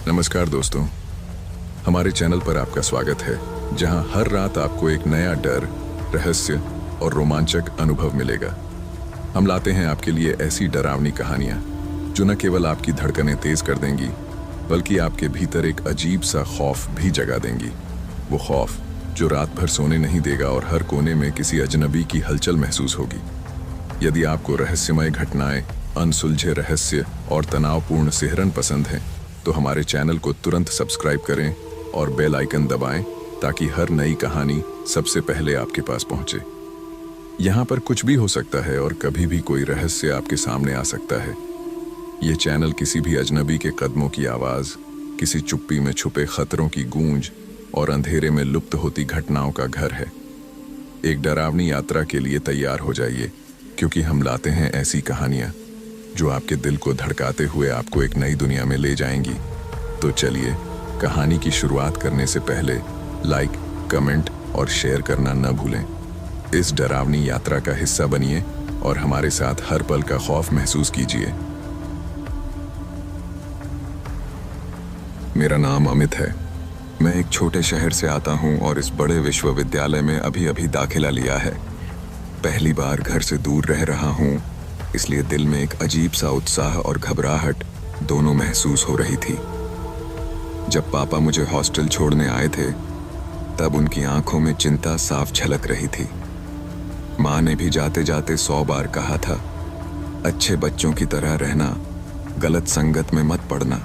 नमस्कार दोस्तों, हमारे चैनल पर आपका स्वागत है, जहां हर रात आपको एक नया डर, रहस्य और रोमांचक अनुभव मिलेगा। हम लाते हैं आपके लिए ऐसी डरावनी कहानियां जो न केवल आपकी धड़कनें तेज कर देंगी, बल्कि आपके भीतर एक अजीब सा खौफ भी जगा देंगी। वो खौफ जो रात भर सोने नहीं देगा और हर कोने में किसी अजनबी की हलचल महसूस होगी। यदि आपको रहस्यमय घटनाएं, अनसुलझे रहस्य और तनावपूर्ण सिहरन पसंद हैं, तो हमारे चैनल को तुरंत सब्सक्राइब करें और बेल आइकन दबाएं ताकि हर नई कहानी सबसे पहले आपके पास पहुंचे। यहाँ पर कुछ भी हो सकता है और कभी भी कोई रहस्य आपके सामने आ सकता है। ये चैनल किसी भी अजनबी के कदमों की आवाज़, किसी चुप्पी में छुपे खतरों की गूंज और अंधेरे में लुप्त होती घटनाओं का घर है। एक डरावनी यात्रा के लिए तैयार हो जाइए, क्योंकि हम लाते हैं ऐसी कहानियाँ जो आपके दिल को धड़काते हुए आपको एक नई दुनिया में ले जाएंगी। तो चलिए, कहानी की शुरुआत करने से पहले लाइक, कमेंट और शेयर करना न भूलें। इस डरावनी यात्रा का हिस्सा बनिए और हमारे साथ हर पल का खौफ महसूस कीजिए। मेरा नाम अमित है। मैं एक छोटे शहर से आता हूँ और इस बड़े विश्वविद्यालय में अभी अभी दाखिला लिया है। पहली बार घर से दूर रह रहा हूँ, इसलिए दिल में एक अजीब सा उत्साह और घबराहट दोनों महसूस हो रही थी। जब पापा मुझे हॉस्टल छोड़ने आए थे, तब उनकी आंखों में चिंता साफ झलक रही थी। माँ ने भी जाते जाते 100 बार कहा था, अच्छे बच्चों की तरह रहना, गलत संगत में मत पड़ना।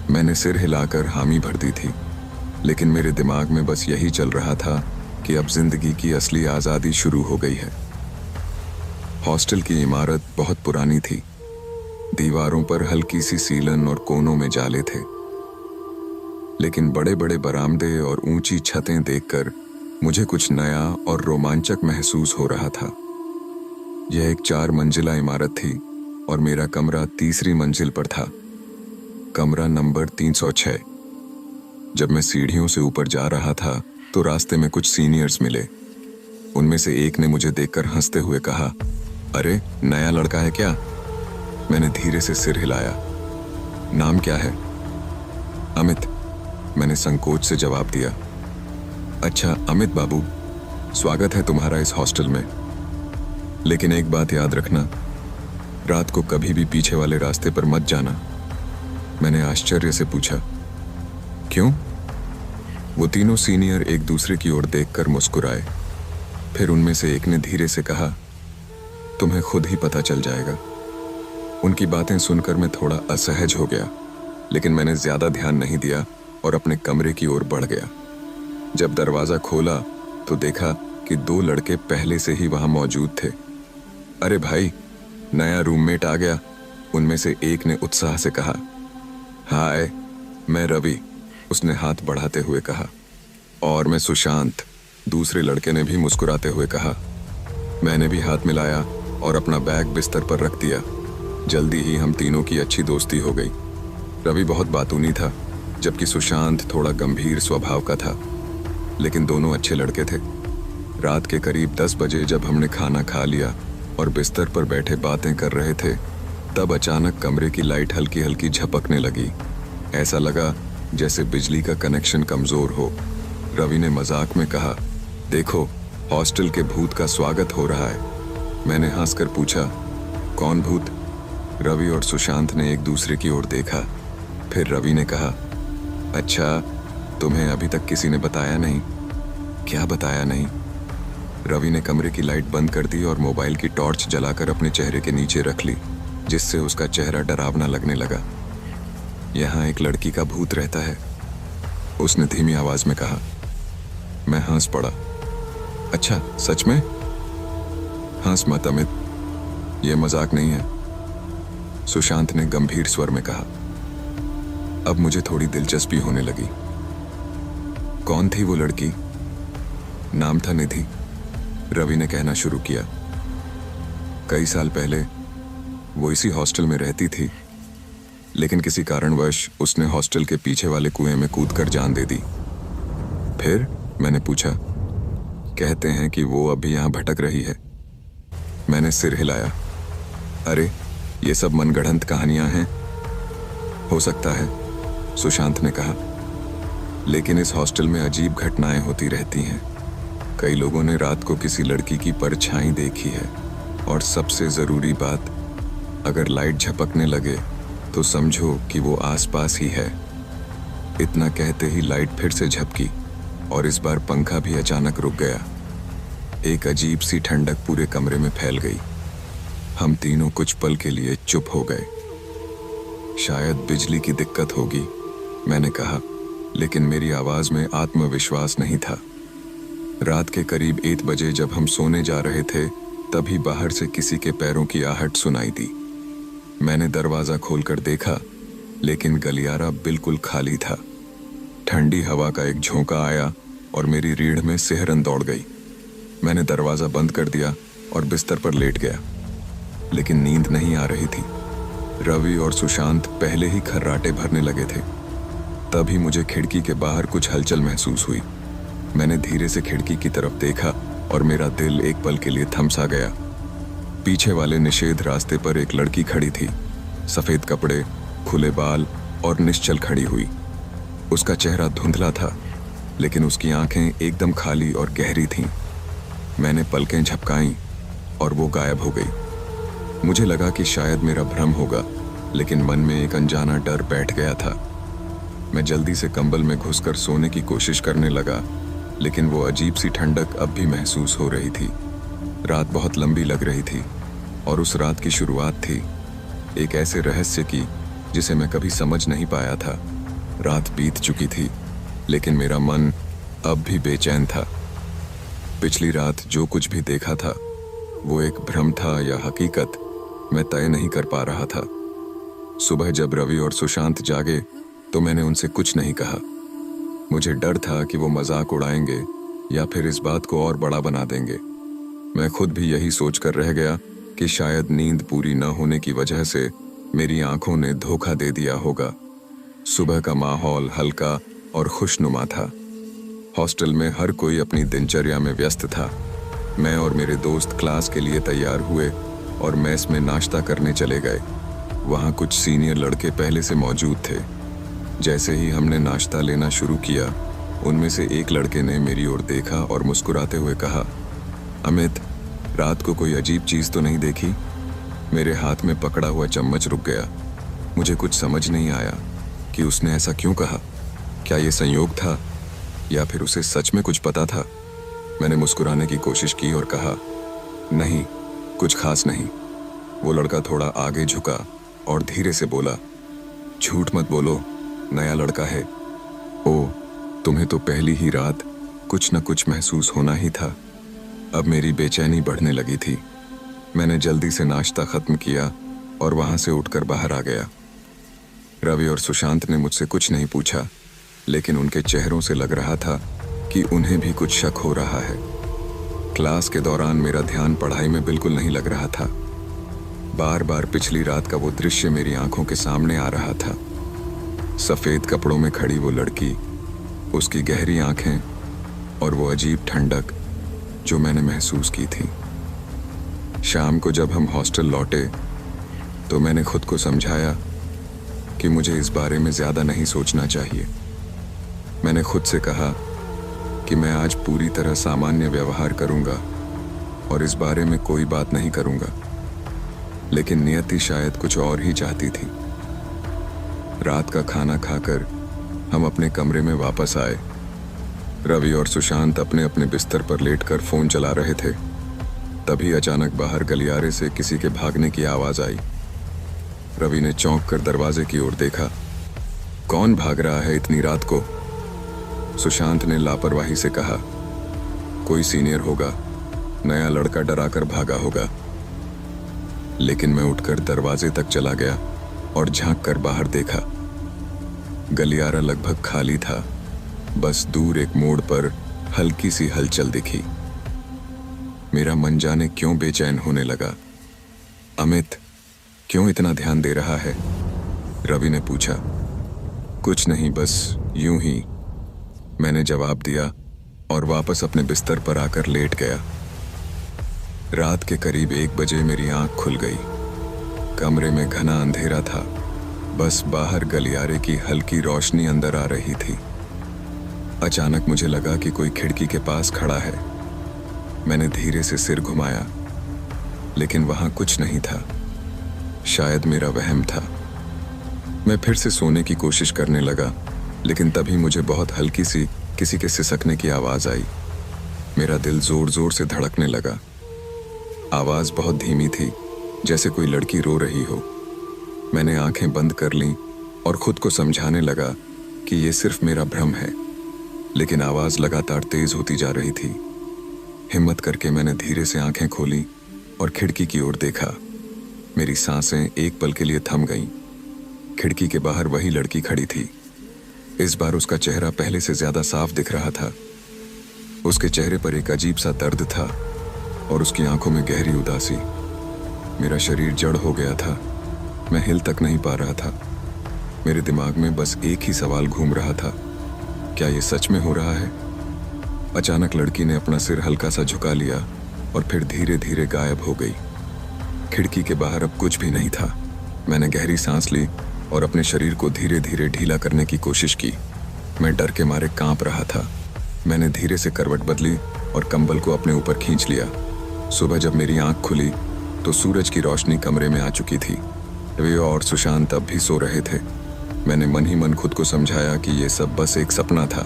मैंने सिर हिलाकर हामी भर दी थी, लेकिन मेरे दिमाग में बस यही चल रहा था कि अब जिंदगी की असली आज़ादी शुरू हो गई है। हॉस्टल की इमारत बहुत पुरानी थी। दीवारों पर हल्की सी सीलन और कोनों में जाले थे, लेकिन बड़े बड़े बरामदे और ऊंची छतें देखकर मुझे कुछ नया और रोमांचक महसूस हो रहा था। यह एक 4 मंजिला इमारत थी और मेरा कमरा तीसरी मंजिल पर था, कमरा नंबर 306। जब मैं सीढ़ियों से ऊपर जा रहा था तो रास्ते में कुछ सीनियर्स मिले। उनमें से एक ने मुझे देखकर हंसते हुए कहा, अरे नया लड़का है क्या? मैंने धीरे से सिर हिलाया। नाम क्या है? अमित, मैंने संकोच से जवाब दिया। अच्छा अमित बाबू, स्वागत है तुम्हारा इस हॉस्टल में, लेकिन एक बात याद रखना, रात को कभी भी पीछे वाले रास्ते पर मत जाना। मैंने आश्चर्य से पूछा, क्यों? वो तीनों सीनियर एक दूसरे की ओर देखकर मुस्कुराए। फिर उनमें से एक ने धीरे से कहा, तुम्हें खुद ही पता चल जाएगा। उनकी बातें सुनकर मैं थोड़ा असहज हो गया, लेकिन मैंने ज्यादा ध्यान नहीं दिया और अपने कमरे की ओर बढ़ गया। जब दरवाजा खोला तो देखा कि 2 लड़के पहले से ही वहां मौजूद थे। अरे भाई, नया रूममेट आ गया, उनमें से एक ने उत्साह से कहा। हाय, मैं रवि, उसने हाथ बढ़ाते हुए कहा। और मैं सुशांत, दूसरे लड़के ने भी मुस्कुराते हुए कहा। मैंने भी हाथ मिलाया और अपना बैग बिस्तर पर रख दिया। जल्दी ही हम तीनों की अच्छी दोस्ती हो गई। रवि बहुत बातूनी था, जबकि सुशांत थोड़ा गंभीर स्वभाव का था, लेकिन दोनों अच्छे लड़के थे। रात के करीब 10 बजे जब हमने खाना खा लिया और बिस्तर पर बैठे बातें कर रहे थे, तब अचानक कमरे की लाइट हल्की हल्की झपकने लगी। ऐसा लगा जैसे बिजली का कनेक्शन कमजोर हो। रवि ने मजाक में कहा, देखो, हॉस्टल के भूत का स्वागत हो रहा है। मैंने हंसकर पूछा, कौन भूत? रवि और सुशांत ने एक दूसरे की ओर देखा। फिर रवि ने कहा, अच्छा, तुम्हें अभी तक किसी ने बताया नहीं? क्या बताया नहीं? रवि ने कमरे की लाइट बंद कर दी और मोबाइल की टॉर्च जलाकर अपने चेहरे के नीचे रख ली, जिससे उसका चेहरा डरावना लगने लगा। यहाँ एक लड़की का भूत रहता है, उसने धीमी आवाज में कहा। मैं हंस पड़ा। अच्छा, सच में? हंस मत अमित, यह मजाक नहीं है, सुशांत ने गंभीर स्वर में कहा। अब मुझे थोड़ी दिलचस्पी होने लगी। कौन थी वो लड़की? नाम था निधि, रवि ने कहना शुरू किया। कई साल पहले वो इसी हॉस्टल में रहती थी, लेकिन किसी कारणवश उसने हॉस्टल के पीछे वाले कुएं में कूदकर जान दे दी। फिर? मैंने पूछा। कहते हैं कि वो अभी यहां भटक रही है। मैंने सिर हिलाया। अरे, ये सब मनगढ़ंत कहानियां हैं। हो सकता है, सुशांत ने कहा। लेकिन इस हॉस्टल में अजीब घटनाएं होती रहती हैं। कई लोगों ने रात को किसी लड़की की परछाई देखी है, और सबसे ज़रूरी बात, अगर लाइट झपकने लगे तो समझो कि वो आसपास ही है। इतना कहते ही लाइट फिर से झपकी और इस बार पंखा भी अचानक रुक गया। एक अजीब सी ठंडक पूरे कमरे में फैल गई। हम तीनों कुछ पल के लिए चुप हो गए। शायद बिजली की दिक्कत होगी, मैंने कहा, लेकिन मेरी आवाज में आत्मविश्वास नहीं था। रात के करीब 1 बजे जब हम सोने जा रहे थे, तभी बाहर से किसी के पैरों की आहट सुनाई दी। मैंने दरवाजा खोलकर देखा, लेकिन गलियारा बिल्कुल खाली था। ठंडी हवा का एक झोंका आया और मेरी रीढ़ में सिहरन दौड़ गई। मैंने दरवाजा बंद कर दिया और बिस्तर पर लेट गया, लेकिन नींद नहीं आ रही थी। रवि और सुशांत पहले ही खर्राटे भरने लगे थे। तभी मुझे खिड़की के बाहर कुछ हलचल महसूस हुई। मैंने धीरे से खिड़की की तरफ देखा और मेरा दिल एक पल के लिए थम सा गया। पीछे वाले निषेध रास्ते पर एक लड़की खड़ी थी, सफेद कपड़े, खुले बाल और निश्चल खड़ी हुई। उसका चेहरा धुंधला था, लेकिन उसकी आंखें एकदम खाली और गहरी थीं। मैंने पलकें झपकाईं और वो गायब हो गई। मुझे लगा कि शायद मेरा भ्रम होगा, लेकिन मन में एक अनजाना डर बैठ गया था। मैं जल्दी से कंबल में घुसकर सोने की कोशिश करने लगा, लेकिन वो अजीब सी ठंडक अब भी महसूस हो रही थी। रात बहुत लंबी लग रही थी और उस रात की शुरुआत थी एक ऐसे रहस्य की जिसे मैं कभी समझ नहीं पाया था। रात बीत चुकी थी, लेकिन मेरा मन अब भी बेचैन था। पिछली रात जो कुछ भी देखा था वो एक भ्रम था या हकीकत, मैं तय नहीं कर पा रहा था। सुबह जब रवि और सुशांत जागे तो मैंने उनसे कुछ नहीं कहा। मुझे डर था कि वो मजाक उड़ाएंगे या फिर इस बात को और बड़ा बना देंगे। मैं खुद भी यही सोचकर रह गया कि शायद नींद पूरी न होने की वजह से मेरी आंखों ने धोखा दे दिया होगा। सुबह का माहौल हल्का और खुशनुमा था। हॉस्टल में हर कोई अपनी दिनचर्या में व्यस्त था। मैं और मेरे दोस्त क्लास के लिए तैयार हुए और मेस में नाश्ता करने चले गए। वहाँ कुछ सीनियर लड़के पहले से मौजूद थे। जैसे ही हमने नाश्ता लेना शुरू किया, उनमें से एक लड़के ने मेरी ओर देखा और मुस्कुराते हुए कहा, अमित, रात को कोई अजीब चीज़ तो नहीं देखी? मेरे हाथ में पकड़ा हुआ चम्मच रुक गया। मुझे कुछ समझ नहीं आया कि उसने ऐसा क्यों कहा। क्या ये संयोग था या फिर उसे सच में कुछ पता था? मैंने मुस्कुराने की कोशिश की और कहा, नहीं, कुछ खास नहीं। वो लड़का थोड़ा आगे झुका और धीरे से बोला, झूठ मत बोलो, नया लड़का है। ओ, तुम्हें तो पहली ही रात कुछ न कुछ महसूस होना ही था। अब मेरी बेचैनी बढ़ने लगी थी। मैंने जल्दी से नाश्ता खत्म किया और वहां से उठकर बाहर आ गया। रवि और सुशांत ने मुझसे कुछ नहीं पूछा, लेकिन उनके चेहरों से लग रहा था कि उन्हें भी कुछ शक हो रहा है। क्लास के दौरान मेरा ध्यान पढ़ाई में बिल्कुल नहीं लग रहा था। बार बार पिछली रात का वो दृश्य मेरी आंखों के सामने आ रहा था। सफेद कपड़ों में खड़ी वो लड़की, उसकी गहरी आंखें और वो अजीब ठंडक जो मैंने महसूस की थी। शाम को जब हम हॉस्टल लौटे तो मैंने खुद को समझाया कि मुझे इस बारे में ज़्यादा नहीं सोचना चाहिए। मैंने खुद से कहा कि मैं आज पूरी तरह सामान्य व्यवहार करूंगा और इस बारे में कोई बात नहीं करूंगा, लेकिन नियति शायद कुछ और ही चाहती थी। रात का खाना खाकर हम अपने कमरे में वापस आए। रवि और सुशांत अपने अपने बिस्तर पर लेटकर फोन चला रहे थे। तभी अचानक बाहर गलियारे से किसी के भागने की आवाज आई। रवि ने चौंक कर दरवाजे की ओर देखा। कौन भाग रहा है इतनी रात को? सुशांत ने लापरवाही से कहा, कोई सीनियर होगा, नया लड़का डराकर भागा होगा। लेकिन मैं उठकर दरवाजे तक चला गया और झांक कर बाहर देखा। गलियारा लगभग खाली था, बस दूर एक मोड़ पर हल्की सी हलचल दिखी। मेरा मन जाने क्यों बेचैन होने लगा। अमित, क्यों इतना ध्यान दे रहा है? रवि ने पूछा। कुछ नहीं, बस यूं ही, मैंने जवाब दिया और वापस अपने बिस्तर पर आकर लेट गया। रात के करीब 1 बजे मेरी आंख खुल गई। कमरे में घना अंधेरा था। बस बाहर गलियारे की हल्की रोशनी अंदर आ रही थी। अचानक मुझे लगा कि कोई खिड़की के पास खड़ा है। मैंने धीरे से सिर घुमाया, लेकिन वहां कुछ नहीं था। शायद मेरा वहम था। मैं फिर से सोने की कोशिश करने लगा, लेकिन तभी मुझे बहुत हल्की सी किसी के सिसकने की आवाज आई। मेरा दिल जोर जोर से धड़कने लगा। आवाज बहुत धीमी थी, जैसे कोई लड़की रो रही हो। मैंने आंखें बंद कर लीं और खुद को समझाने लगा कि ये सिर्फ मेरा भ्रम है, लेकिन आवाज लगातार तेज होती जा रही थी। हिम्मत करके मैंने धीरे से आंखें खोली और खिड़की की ओर देखा। मेरी सांसें एक पल के लिए थम गईं। खिड़की के बाहर वही लड़की खड़ी थी। इस बार उसका चेहरा पहले से ज्यादा साफ दिख रहा था। उसके चेहरे पर एक अजीब सा दर्द था और उसकी आंखों में गहरी उदासी। मेरा शरीर जड़ हो गया था। मैं हिल तक नहीं पा रहा था। मेरे दिमाग में बस एक ही सवाल घूम रहा था, क्या ये सच में हो रहा है? अचानक लड़की ने अपना सिर हल्का सा झुका लिया और फिर धीरे धीरे गायब हो गई। खिड़की के बाहर अब कुछ भी नहीं था। मैंने गहरी सांस ली और अपने शरीर को धीरे धीरे ढीला करने की कोशिश की। मैं डर के मारे कांप रहा था। मैंने धीरे से करवट बदली और कंबल को अपने ऊपर खींच लिया। सुबह जब मेरी आंख खुली तो सूरज की रोशनी कमरे में आ चुकी थी। वे और सुशांत अब भी सो रहे थे। मैंने मन ही मन खुद को समझाया कि ये सब बस एक सपना था,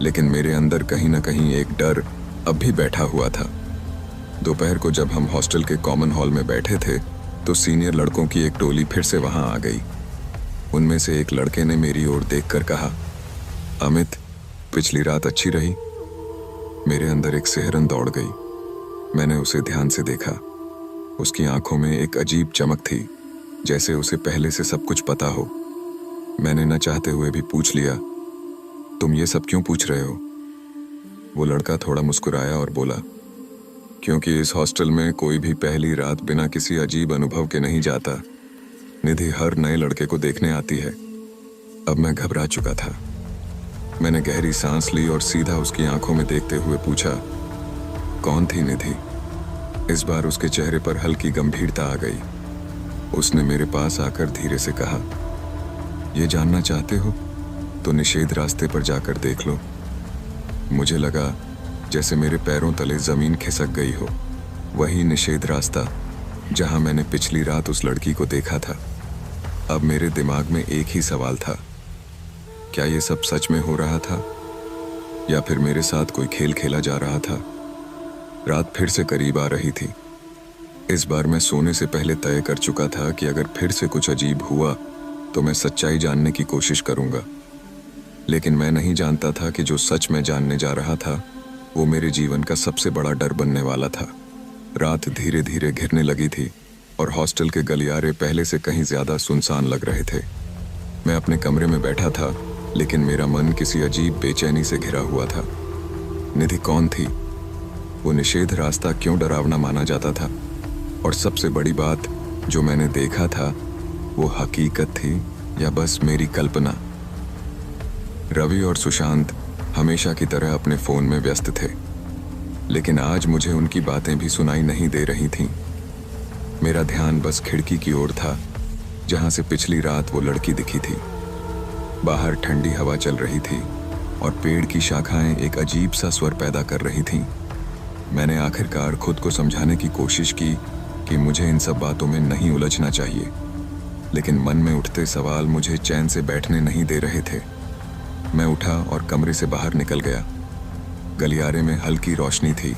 लेकिन मेरे अंदर कहीं ना कहीं एक डर अब भी बैठा हुआ था। दोपहर को जब हम हॉस्टल के कॉमन हॉल में बैठे थे तो सीनियर लड़कों की एक टोली फिर से वहां आ गई। उनमें से एक लड़के ने मेरी ओर देखकर कहा, अमित, पिछली रात अच्छी रही? मेरे अंदर एक सिहरन दौड़ गई। मैंने उसे ध्यान से देखा। उसकी आंखों में एक अजीब चमक थी, जैसे उसे पहले से सब कुछ पता हो। मैंने न चाहते हुए भी पूछ लिया, तुम ये सब क्यों पूछ रहे हो? वो लड़का थोड़ा मुस्कुराया और बोला, क्योंकि इस हॉस्टल में कोई भी पहली रात बिना किसी अजीब अनुभव के नहीं जाता। निधि हर नए लड़के को देखने आती है। अब मैं घबरा चुका था। मैंने गहरी सांस ली और सीधा उसकी आंखों में देखते हुए पूछा, कौन थी निधि? इस बार उसके चेहरे पर हल्की गंभीरता आ गई। उसने मेरे पास आकर धीरे से कहा, ये जानना चाहते हो तो निषेध रास्ते पर जाकर देख लो। मुझे लगा जैसे मेरे पैरों तले जमीन खिसक गई हो। वही निषेध रास्ता जहां मैंने पिछली रात उस लड़की को देखा था। अब मेरे दिमाग में एक ही सवाल था, क्या ये सब सच में हो रहा था या फिर मेरे साथ कोई खेल खेला जा रहा था? रात फिर से करीब आ रही थी। इस बार मैं सोने से पहले तय कर चुका था कि अगर फिर से कुछ अजीब हुआ तो मैं सच्चाई जानने की कोशिश करूंगा। लेकिन मैं नहीं जानता था कि जो सच मैं जानने जा रहा था वो मेरे जीवन का सबसे बड़ा डर बनने वाला था। रात धीरे धीरे घिरने लगी थी और हॉस्टल के गलियारे पहले से कहीं ज्यादा सुनसान लग रहे थे। मैं अपने कमरे में बैठा था, लेकिन मेरा मन किसी अजीब बेचैनी से घिरा हुआ था। निधि कौन थी? वो निषेध रास्ता क्यों डरावना माना जाता था? और सबसे बड़ी बात, जो मैंने देखा था वो हकीकत थी या बस मेरी कल्पना? रवि और सुशांत हमेशा की तरह अपने फोन में व्यस्त थे, लेकिन आज मुझे उनकी बातें भी सुनाई नहीं दे रही थीं। मेरा ध्यान बस खिड़की की ओर था, जहां से पिछली रात वो लड़की दिखी थी। बाहर ठंडी हवा चल रही थी और पेड़ की शाखाएं एक अजीब सा स्वर पैदा कर रही थीं। मैंने आखिरकार खुद को समझाने की कोशिश की कि मुझे इन सब बातों में नहीं उलझना चाहिए, लेकिन मन में उठते सवाल मुझे चैन से बैठने नहीं दे रहे थे। मैं उठा और कमरे से बाहर निकल गया। गलियारे में हल्की रोशनी थी,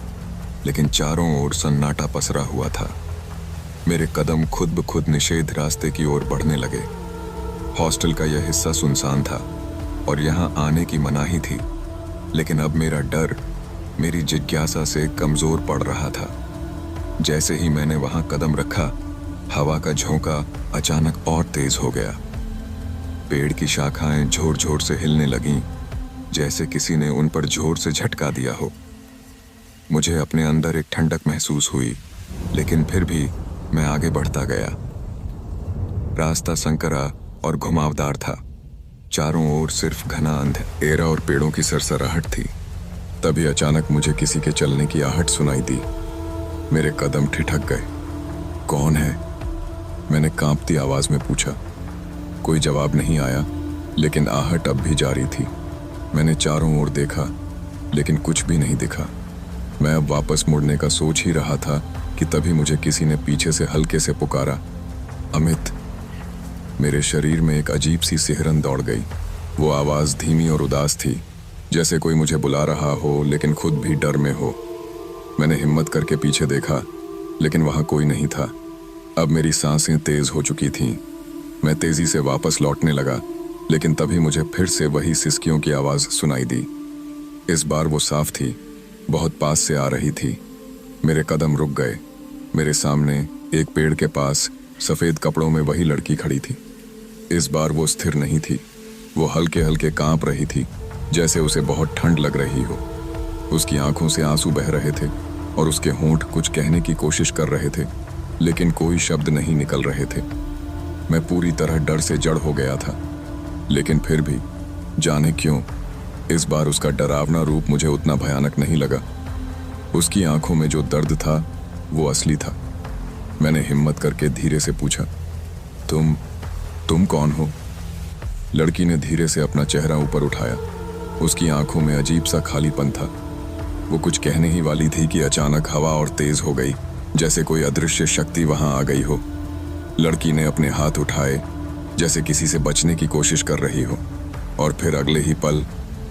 लेकिन चारों ओर सन्नाटा पसरा हुआ था। मेरे कदम खुद ब खुद निषेध रास्ते की ओर बढ़ने लगे। हॉस्टल का यह हिस्सा सुनसान था और यहाँ आने की मनाही थी, लेकिन अब मेरा डर मेरी जिज्ञासा से कमजोर पड़ रहा था। जैसे ही मैंने वहां कदम रखा, हवा का झोंका अचानक और तेज हो गया। पेड़ की शाखाएं झोर झोर से हिलने लगीं, जैसे किसी ने उन पर जोर से झटका दिया हो। मुझे अपने अंदर एक ठंडक महसूस हुई, लेकिन फिर भी मैं आगे बढ़ता गया। रास्ता संकरा और घुमावदार था। चारों ओर सिर्फ घना अंधेरा और पेड़ों की सरसराहट थी। तभी अचानक मुझे किसी के चलने की आहट सुनाई दी। मेरे कदम ठिठक गए। कौन है? मैंने कांपती आवाज में पूछा। कोई जवाब नहीं आया, लेकिन आहट अब भी जारी थी। मैंने चारों ओर देखा, लेकिन कुछ भी नहीं दिखा। मैं अब वापस मुड़ने का सोच ही रहा था कि तभी मुझे किसी ने पीछे से हल्के से पुकारा, अमित। मेरे शरीर में एक अजीब सी सिहरन दौड़ गई। वो आवाज़ धीमी और उदास थी, जैसे कोई मुझे बुला रहा हो लेकिन खुद भी डर में हो। मैंने हिम्मत करके पीछे देखा, लेकिन वहाँ कोई नहीं था। अब मेरी सांसें तेज हो चुकी थीं। मैं तेजी से वापस लौटने लगा, लेकिन तभी मुझे फिर से वही सिसकियों की आवाज़ सुनाई दी। इस बार वो साफ थी, बहुत पास से आ रही थी। मेरे कदम रुक गए। मेरे सामने एक पेड़ के पास सफ़ेद कपड़ों में वही लड़की खड़ी थी। इस बार वो स्थिर नहीं थी। वो हल्के हल्के कांप रही थी, जैसे उसे बहुत ठंड लग रही हो। उसकी आंखों से आंसू बह रहे थे और उसके होंठ कुछ कहने की कोशिश कर रहे थे, लेकिन कोई शब्द नहीं निकल रहे थे। मैं पूरी तरह डर से जड़ हो गया था, लेकिन फिर भी जाने क्यों इस बार उसका डरावना रूप मुझे उतना भयानक नहीं लगा। उसकी आंखों में जो दर्द था वो असली था। मैंने हिम्मत करके धीरे से पूछा, तुम कौन हो? लड़की ने धीरे से अपना चेहरा ऊपर उठाया। उसकी आंखों में अजीब सा खालीपन था। वो कुछ कहने ही वाली थी कि अचानक हवा और तेज हो गई, जैसे कोई अदृश्य शक्ति वहां आ गई हो। लड़की ने अपने हाथ उठाए, जैसे किसी से बचने की कोशिश कर रही हो, और फिर अगले ही पल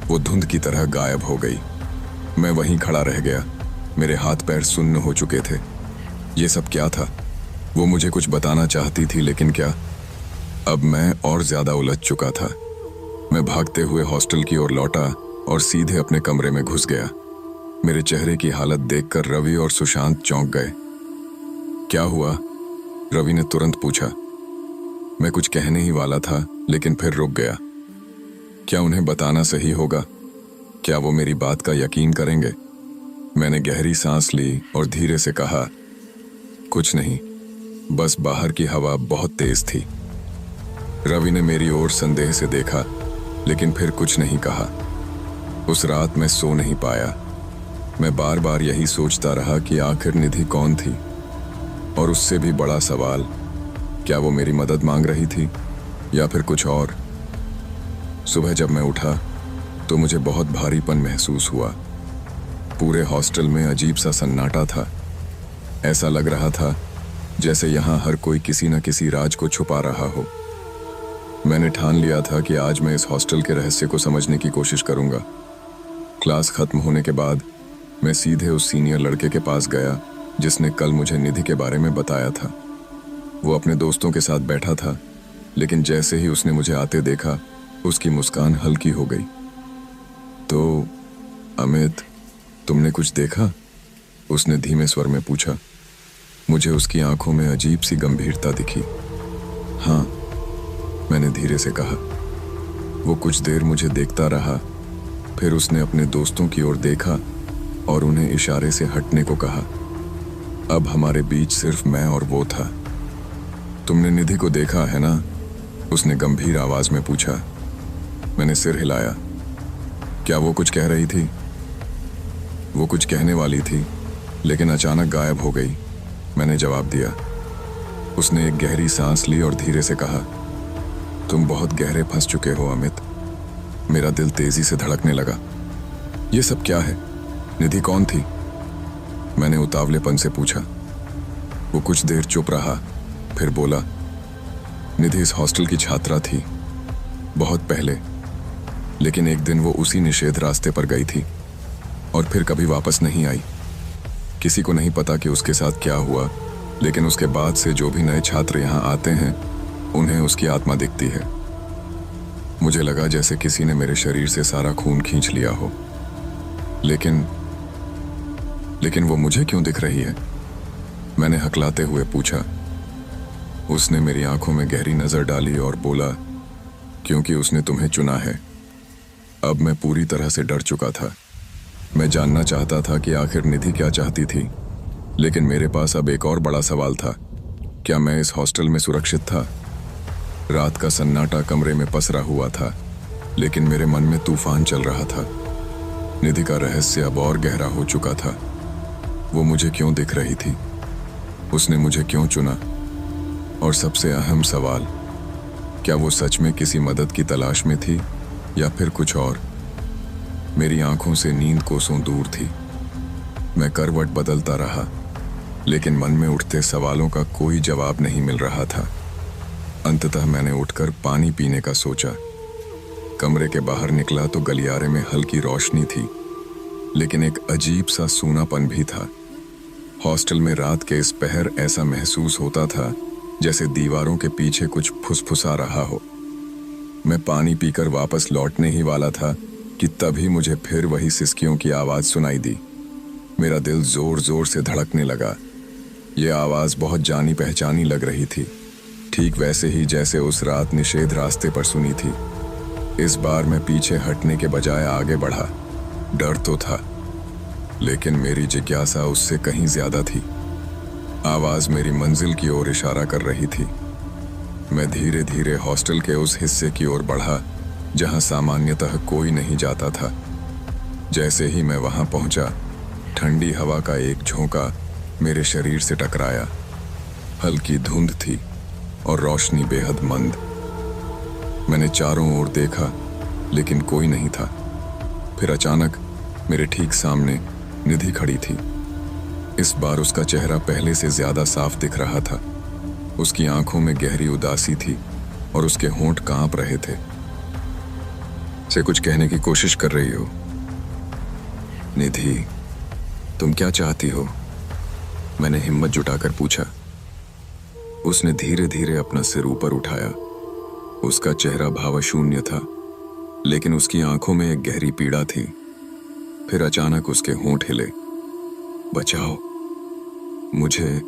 वो धुंध की तरह गायब हो गई। मैं वहीं खड़ा रह गया। मेरे हाथ पैर सुन्न हो चुके थे। ये सब क्या था? वो मुझे कुछ बताना चाहती थी, लेकिन क्या? अब मैं और ज्यादा उलझ चुका था। मैं भागते हुए हॉस्टल की ओर लौटा और सीधे अपने कमरे में घुस गया। मेरे चेहरे की हालत देखकर रवि और सुशांत चौंक गए। क्या हुआ? रवि ने तुरंत पूछा। मैं कुछ कहने ही वाला था, लेकिन फिर रुक गया। क्या उन्हें बताना सही होगा? क्या वो मेरी बात का यकीन करेंगे? मैंने गहरी सांस ली और धीरे से कहा, कुछ नहीं, बस बाहर की हवा बहुत तेज थी। रवि ने मेरी ओर संदेह से देखा, लेकिन फिर कुछ नहीं कहा। उस रात मैं सो नहीं पाया। मैं बार बार यही सोचता रहा कि आखिर निधि कौन थी, और उससे भी बड़ा सवाल, क्या वो मेरी मदद मांग रही थी या फिर कुछ और? सुबह जब मैं उठा तो मुझे बहुत भारीपन महसूस हुआ। पूरे हॉस्टल में अजीब सा सन्नाटा था। ऐसा लग रहा था जैसे यहाँ हर कोई किसी न किसी राज को छुपा रहा हो। मैंने ठान लिया था कि आज मैं इस हॉस्टल के रहस्य को समझने की कोशिश करूंगा। क्लास खत्म होने के बाद मैं सीधे उस सीनियर लड़के के पास गया जिसने कल मुझे निधि के बारे में बताया था। वो अपने दोस्तों के साथ बैठा था, लेकिन जैसे ही उसने मुझे आते देखा, उसकी मुस्कान हल्की हो गई। तो अमित, तुमने कुछ देखा? उसने धीमे स्वर में पूछा। मुझे उसकी आंखों में अजीब सी गंभीरता दिखी। हाँ, मैंने धीरे से कहा। वो कुछ देर मुझे देखता रहा, फिर उसने अपने दोस्तों की ओर देखा और उन्हें इशारे से हटने को कहा। अब हमारे बीच सिर्फ मैं और वो था। तुमने निधि को देखा है ना? उसने गंभीर आवाज में पूछा। मैंने सिर हिलाया। क्या वो कुछ कह रही थी? वो कुछ कहने वाली थी, लेकिन अचानक गायब हो गई, मैंने जवाब दिया। उसने एक गहरी सांस ली और धीरे से कहा, तुम बहुत गहरे फंस चुके हो अमित। मेरा दिल तेजी से धड़कने लगा। ये सब क्या है? निधि कौन थी? मैंने उतावलेपन से पूछा। वो कुछ देर चुप रहा, फिर बोला, निधि इस हॉस्टल की छात्रा थी, बहुत पहले। लेकिन एक दिन वो उसी निषेध रास्ते पर गई थी और फिर कभी वापस नहीं आई। किसी को नहीं पता कि उसके साथ क्या हुआ, लेकिन उसके बाद से जो भी नए छात्र यहाँ आते हैं, उन्हें उसकी आत्मा दिखती है। मुझे लगा जैसे किसी ने मेरे शरीर से सारा खून खींच लिया हो। लेकिन वो मुझे क्यों दिख रही है? मैंने हकलाते हुए पूछा। उसने मेरी आंखों में गहरी नजर डाली और बोला, क्योंकि उसने तुम्हें चुना है। अब मैं पूरी तरह से डर चुका था। मैं जानना चाहता था कि आखिर निधि क्या चाहती थी, लेकिन मेरे पास अब एक और बड़ा सवाल था। क्या मैं इस हॉस्टल में सुरक्षित था? रात का सन्नाटा कमरे में पसरा हुआ था, लेकिन मेरे मन में तूफान चल रहा था। निधि का रहस्य अब और गहरा हो चुका था। वो मुझे क्यों दिख रही थी? उसने मुझे क्यों चुना? और सबसे अहम सवाल, क्या वो सच में किसी मदद की तलाश में थी या फिर कुछ और? मेरी आंखों से नींद कोसों दूर थी। मैं करवट बदलता रहा, लेकिन मन में उठते सवालों का कोई जवाब नहीं मिल रहा था। अंततः मैंने उठकर पानी पीने का सोचा। कमरे के बाहर निकला तो गलियारे में हल्की रोशनी थी, लेकिन एक अजीब सा सूनापन भी था। हॉस्टल में रात के इस पहर ऐसा महसूस होता था जैसे दीवारों के पीछे कुछ फुसफुसा रहा हो। मैं पानी पीकर वापस लौटने ही वाला था कि तभी मुझे फिर वही सिसकियों की आवाज सुनाई दी। मेरा दिल जोर जोर से धड़कने लगा। यह आवाज बहुत जानी पहचानी लग रही थी, ठीक वैसे ही जैसे उस रात निषेध रास्ते पर सुनी थी। इस बार मैं पीछे हटने के बजाय आगे बढ़ा। डर तो था, लेकिन मेरी जिज्ञासा उससे कहीं ज्यादा थी। आवाज मेरी मंजिल की ओर इशारा कर रही थी। मैं धीरे धीरे हॉस्टल के उस हिस्से की ओर बढ़ा जहां सामान्यतः कोई नहीं जाता था। जैसे ही मैं वहां पहुंचा, ठंडी हवा का एक झोंका मेरे शरीर से टकराया। हल्की धुंध थी और रोशनी बेहद मंद। मैंने चारों ओर देखा, लेकिन कोई नहीं था। फिर अचानक मेरे ठीक सामने निधि खड़ी थी। इस बार उसका चेहरा पहले से ज्यादा साफ दिख रहा था। उसकी आंखों में गहरी उदासी थी और उसके होंठ कांप रहे थे। से कुछ कहने की कोशिश कर रही हो? निधि, तुम क्या चाहती हो? मैंने हिम्मत जुटाकर पूछा। उसने धीरे धीरे अपना सिर ऊपर उठाया। उसका चेहरा भावशून्य था, लेकिन उसकी आंखों में एक गहरी पीड़ा थी। फिर अचानक उसके होंठ हिले। बचाओ मुझे।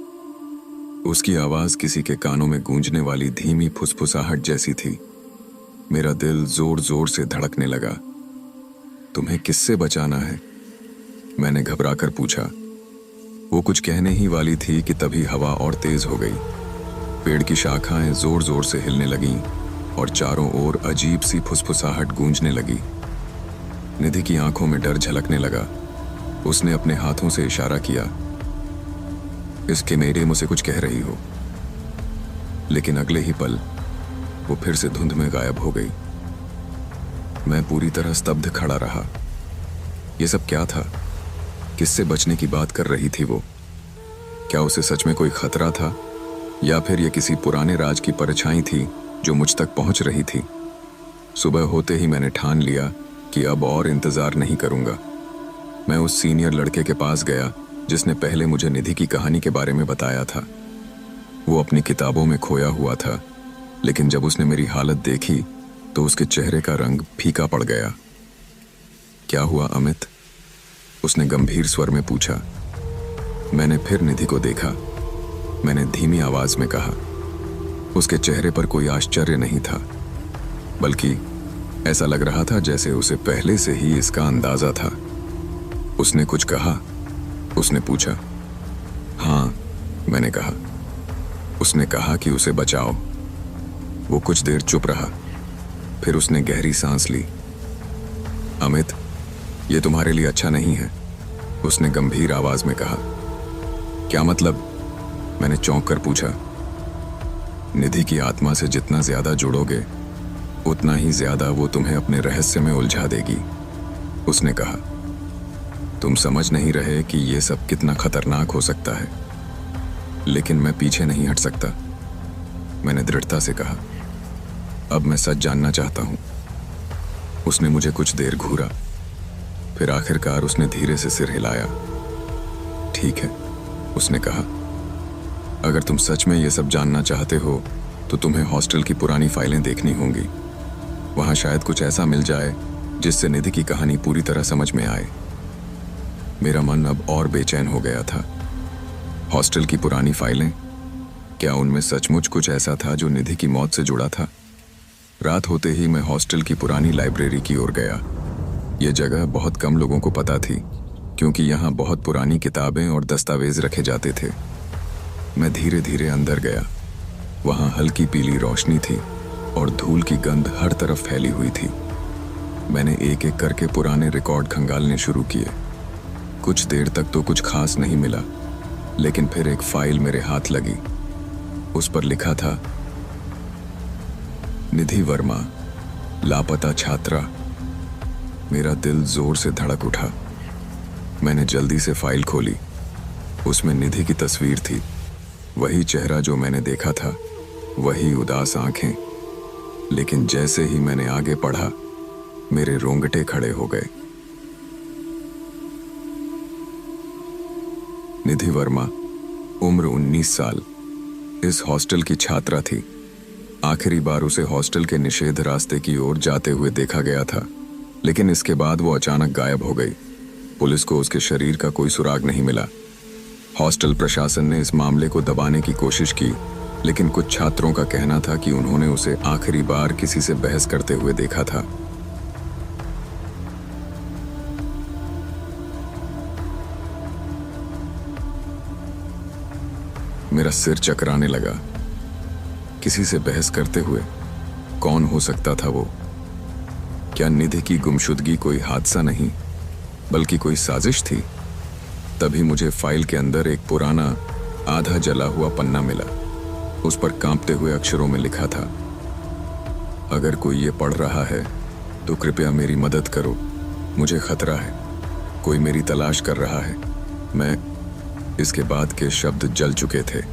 उसकी आवाज किसी के कानों में गूंजने वाली धीमी फुसफुसाहट जैसी थी। मेरा दिल जोर जोर से धड़कने लगा। तुम्हें किससे बचाना है? मैंने घबराकर पूछा। वो कुछ कहने ही वाली थी कि तभी हवा और तेज हो गई। पेड़ की शाखाएं जोर जोर से हिलने लगीं और चारों ओर अजीब सी फुसफुसाहट गूंजने लगी। निधि की आंखों में डर झलकने लगा। उसने अपने हाथों से इशारा किया। इसके मेरे मुझसे कुछ कह रही हो। लेकिन अगले ही पल वो फिर से धुंध में गायब हो गई। मैं पूरी तरह स्तब्ध खड़ा रहा। ये सब क्या था? किससे बचने की बात कर रही थी वो? क्या उसे सच में कोई खतरा था, या फिर ये किसी पुराने राज की परछाई थी जो मुझ तक पहुंच रही थी? सुबह होते ही मैंने ठान लिया कि अब और इंतजार नहीं करूंगा। मैं उस सीनियर लड़के के पास गया जिसने पहले मुझे निधि की कहानी के बारे में बताया था। वो अपनी किताबों में खोया हुआ था, लेकिन जब उसने मेरी हालत देखी तो उसके चेहरे का रंग फीका पड़ गया। क्या हुआ अमित? उसने गंभीर स्वर में पूछा। मैंने फिर निधि को देखा। मैंने धीमी आवाज में कहा। उसके चेहरे पर कोई आश्चर्य नहीं था, बल्कि ऐसा लग रहा था जैसे उसे पहले से ही इसका अंदाजा था। उसने कुछ कहा? उसने पूछा। हाँ, मैंने कहा। उसने कहा कि उसे बचाओ। वो कुछ देर चुप रहा, फिर उसने गहरी सांस ली। अमित, ये तुम्हारे लिए अच्छा नहीं है, उसने गंभीर आवाज में कहा। क्या मतलब? मैंने चौंक कर पूछा। निधि की आत्मा से जितना ज्यादा जुड़ोगे, उतना ही ज्यादा वो तुम्हें अपने रहस्य में उलझा देगी, उसने कहा। तुम समझ नहीं रहे कि ये सब कितना खतरनाक हो सकता है, लेकिन मैं पीछे नहीं हट सकता, मैंने दृढ़ता से कहा। अब मैं सच जानना चाहता हूं। उसने मुझे कुछ देर घूरा, फिर आखिरकार उसने धीरे से सिर हिलाया। ठीक है, उसने कहा। अगर तुम सच में ये सब जानना चाहते हो तो तुम्हें हॉस्टल की पुरानी फाइलें देखनी होंगी। वहां शायद कुछ ऐसा मिल जाए जिससे निधि की कहानी पूरी तरह समझ में आए। मेरा मन अब और बेचैन हो गया था। हॉस्टल की पुरानी फाइलें? क्या उनमें सचमुच कुछ ऐसा था जो निधि की मौत से जुड़ा था? रात होते ही मैं हॉस्टल की पुरानी लाइब्रेरी की ओर गया। यह जगह बहुत कम लोगों को पता थी, क्योंकि यहाँ बहुत पुरानी किताबें और दस्तावेज रखे जाते थे। मैं धीरे धीरे अंदर गया। वहाँ हल्की पीली रोशनी थी और धूल की गंध हर तरफ फैली हुई थी। मैंने एक एक करके पुराने रिकॉर्ड खंगालने शुरू किए। कुछ देर तक तो कुछ खास नहीं मिला, लेकिन फिर एक फाइल मेरे हाथ लगी। उस पर लिखा था, निधि वर्मा, लापता छात्रा। मेरा दिल जोर से धड़क उठा। मैंने जल्दी से फाइल खोली। उसमें निधि की तस्वीर थी, वही चेहरा जो मैंने देखा था, वही उदास आंखें। लेकिन जैसे ही मैंने आगे पढ़ा, मेरे रोंगटे खड़े हो गए। निधि वर्मा, उम्र 19 साल, इस हॉस्टल की छात्रा थी। आखिरी बार उसे हॉस्टल के निषेध रास्ते की ओर जाते हुए देखा गया था, लेकिन इसके बाद वो अचानक गायब हो गई। पुलिस को उसके शरीर का कोई सुराग नहीं मिला। हॉस्टल प्रशासन ने इस मामले को दबाने की कोशिश की, लेकिन कुछ छात्रों का कहना था कि उन्होंने उसे आखिरी बार किसी से बहस करते हुए देखा था। मेरा सिर चकराने लगा। किसी से बहस करते हुए? कौन हो सकता था वो? क्या निधि की गुमशुदगी कोई हादसा नहीं, बल्कि कोई साजिश थी? तभी मुझे फाइल के अंदर एक पुराना, आधा जला हुआ पन्ना मिला। उस पर कांपते हुए अक्षरों में लिखा था, अगर कोई ये पढ़ रहा है तो कृपया मेरी मदद करो। मुझे खतरा है, कोई मेरी तलाश कर रहा है। मैं। इसके बाद के शब्द जल चुके थे।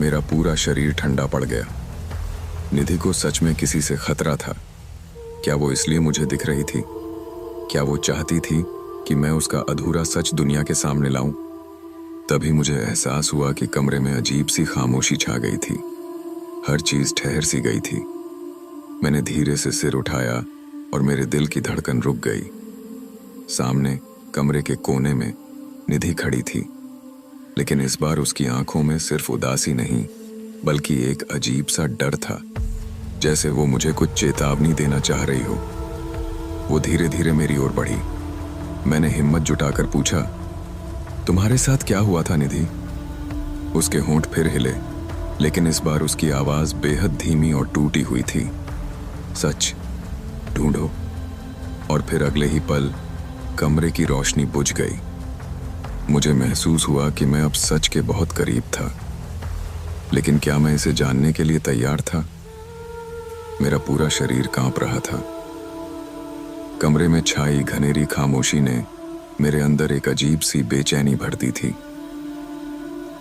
मेरा पूरा शरीर ठंडा पड़ गया। निधि को सच में किसी से खतरा था। क्या वो इसलिए मुझे दिख रही थी? क्या वो चाहती थी कि मैं उसका अधूरा सच दुनिया के सामने लाऊं? तभी मुझे एहसास हुआ कि कमरे में अजीब सी खामोशी छा गई थी। हर चीज ठहर सी गई थी। मैंने धीरे से सिर उठाया और मेरे दिल की धड़कन रुक गई। सामने कमरे के कोने में निधि खड़ी थी, लेकिन इस बार उसकी आंखों में सिर्फ उदासी नहीं, बल्कि एक अजीब सा डर था, जैसे वो मुझे कुछ चेतावनी देना चाह रही हो। वो धीरे धीरे मेरी ओर बढ़ी। मैंने हिम्मत जुटाकर पूछा, तुम्हारे साथ क्या हुआ था निधि? उसके होंठ फिर हिले, लेकिन इस बार उसकी आवाज बेहद धीमी और टूटी हुई थी। सच ढूंढो। और फिर अगले ही पल कमरे की रोशनी बुझ गई। मुझे महसूस हुआ कि मैं अब सच के बहुत करीब था, लेकिन क्या मैं इसे जानने के लिए तैयार था? मेरा पूरा शरीर कांप रहा था। कमरे में छाई घनेरी खामोशी ने मेरे अंदर एक अजीब सी बेचैनी भर दी थी।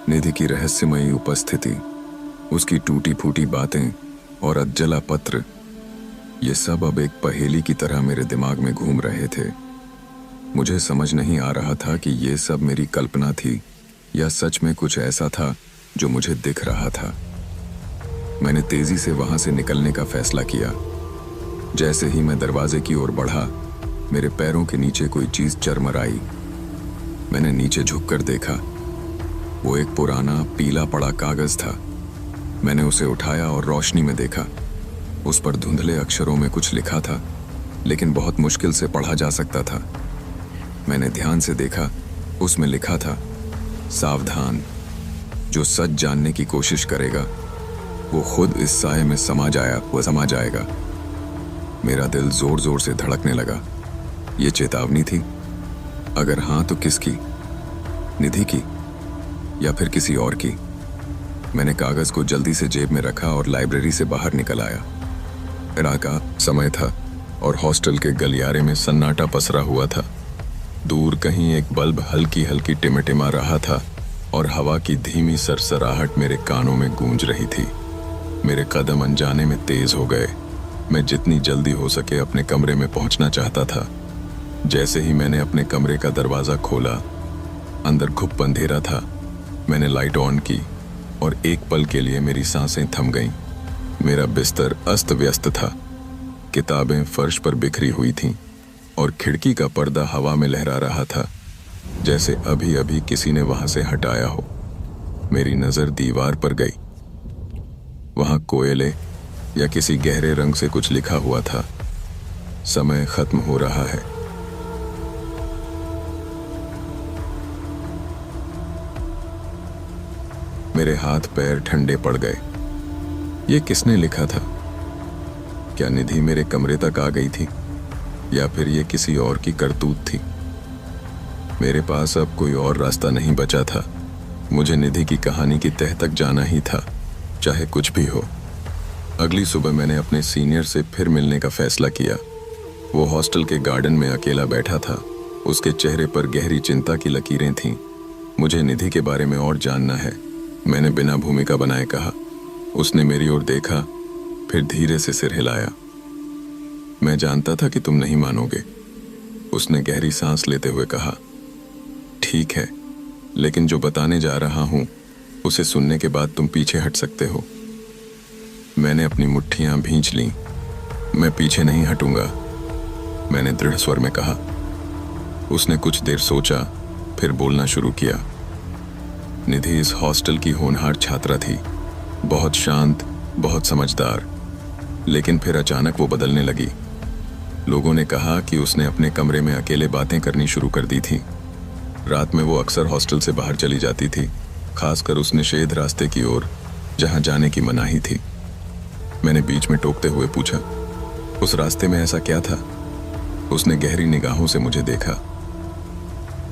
निधि की रहस्यमयी उपस्थिति, उसकी टूटी फूटी बातें और अधजला पत्र, ये सब अब एक पहेली की तरह मेरे दिमाग में घूम रहे थे। मुझे समझ नहीं आ रहा था कि ये सब मेरी कल्पना थी या सच में कुछ ऐसा था जो मुझे दिख रहा था। मैंने तेजी से वहां से निकलने का फैसला किया। जैसे ही मैं दरवाजे की ओर बढ़ा, मेरे पैरों के नीचे कोई चीज चरमराई। मैंने नीचे झुककर देखा। वो एक पुराना पीला पड़ा कागज था। मैंने उसे उठाया और रोशनी में देखा। उस पर धुंधले अक्षरों में कुछ लिखा था, लेकिन बहुत मुश्किल से पढ़ा जा सकता था। मैंने ध्यान से देखा। उसमें लिखा था, सावधान, जो सच जानने की कोशिश करेगा वो खुद इस साए में समा जाएगा। मेरा दिल जोर जोर से धड़कने लगा। ये चेतावनी थी? अगर हाँ तो किसकी? निधि की या फिर किसी और की? मैंने कागज को जल्दी से जेब में रखा और लाइब्रेरी से बाहर निकल आया। रात का समय था और हॉस्टल के गलियारे में सन्नाटा पसरा हुआ था। दूर कहीं एक बल्ब हल्की हल्की टिमटिमा रहा था और हवा की धीमी सरसराहट मेरे कानों में गूंज रही थी। मेरे कदम अनजाने में तेज हो गए। मैं जितनी जल्दी हो सके अपने कमरे में पहुंचना चाहता था। जैसे ही मैंने अपने कमरे का दरवाजा खोला, अंदर घुप अंधेरा था। मैंने लाइट ऑन की और एक पल के लिए मेरी सांसें थम गईं। मेरा बिस्तर अस्त व्यस्त था। किताबें फर्श पर बिखरी हुई थीं और खिड़की का पर्दा हवा में लहरा रहा था, जैसे अभी अभी किसी ने वहां से हटाया हो। मेरी नजर दीवार पर गई। वहां कोयले या किसी गहरे रंग से कुछ लिखा हुआ था, समय खत्म हो रहा है। मेरे हाथ पैर ठंडे पड़ गए। ये किसने लिखा था? क्या निधि मेरे कमरे तक आ गई थी या फिर ये किसी और की करतूत थी? मेरे पास अब कोई और रास्ता नहीं बचा था। मुझे निधि की कहानी की तह तक जाना ही था, चाहे कुछ भी हो। अगली सुबह मैंने अपने सीनियर से फिर मिलने का फैसला किया। वो हॉस्टल के गार्डन में अकेला बैठा था। उसके चेहरे पर गहरी चिंता की लकीरें थीं। मुझे निधि के बारे में और जानना है, मैंने बिना भूमिका बनाए कहा। उसने मेरी ओर देखा, फिर धीरे से सिर हिलाया। मैं जानता था कि तुम नहीं मानोगे, उसने गहरी सांस लेते हुए कहा। ठीक है, लेकिन जो बताने जा रहा हूं उसे सुनने के बाद तुम पीछे हट सकते हो। मैंने अपनी मुट्ठियां भींच लीं। मैं पीछे नहीं हटूंगा, मैंने दृढ़ स्वर में कहा। उसने कुछ देर सोचा, फिर बोलना शुरू किया। निधि इस हॉस्टल की होनहार छात्रा थी, बहुत शांत, बहुत समझदार। लेकिन फिर अचानक वो बदलने लगी। लोगों ने कहा कि उसने अपने कमरे में अकेले बातें करनी शुरू कर दी थी। रात में वो अक्सर हॉस्टल से बाहर चली जाती थी, खासकर उस निषेध रास्ते की ओर जहां जाने की मनाही थी। मैंने बीच में टोकते हुए पूछा, उस रास्ते में ऐसा क्या था? उसने गहरी निगाहों से मुझे देखा।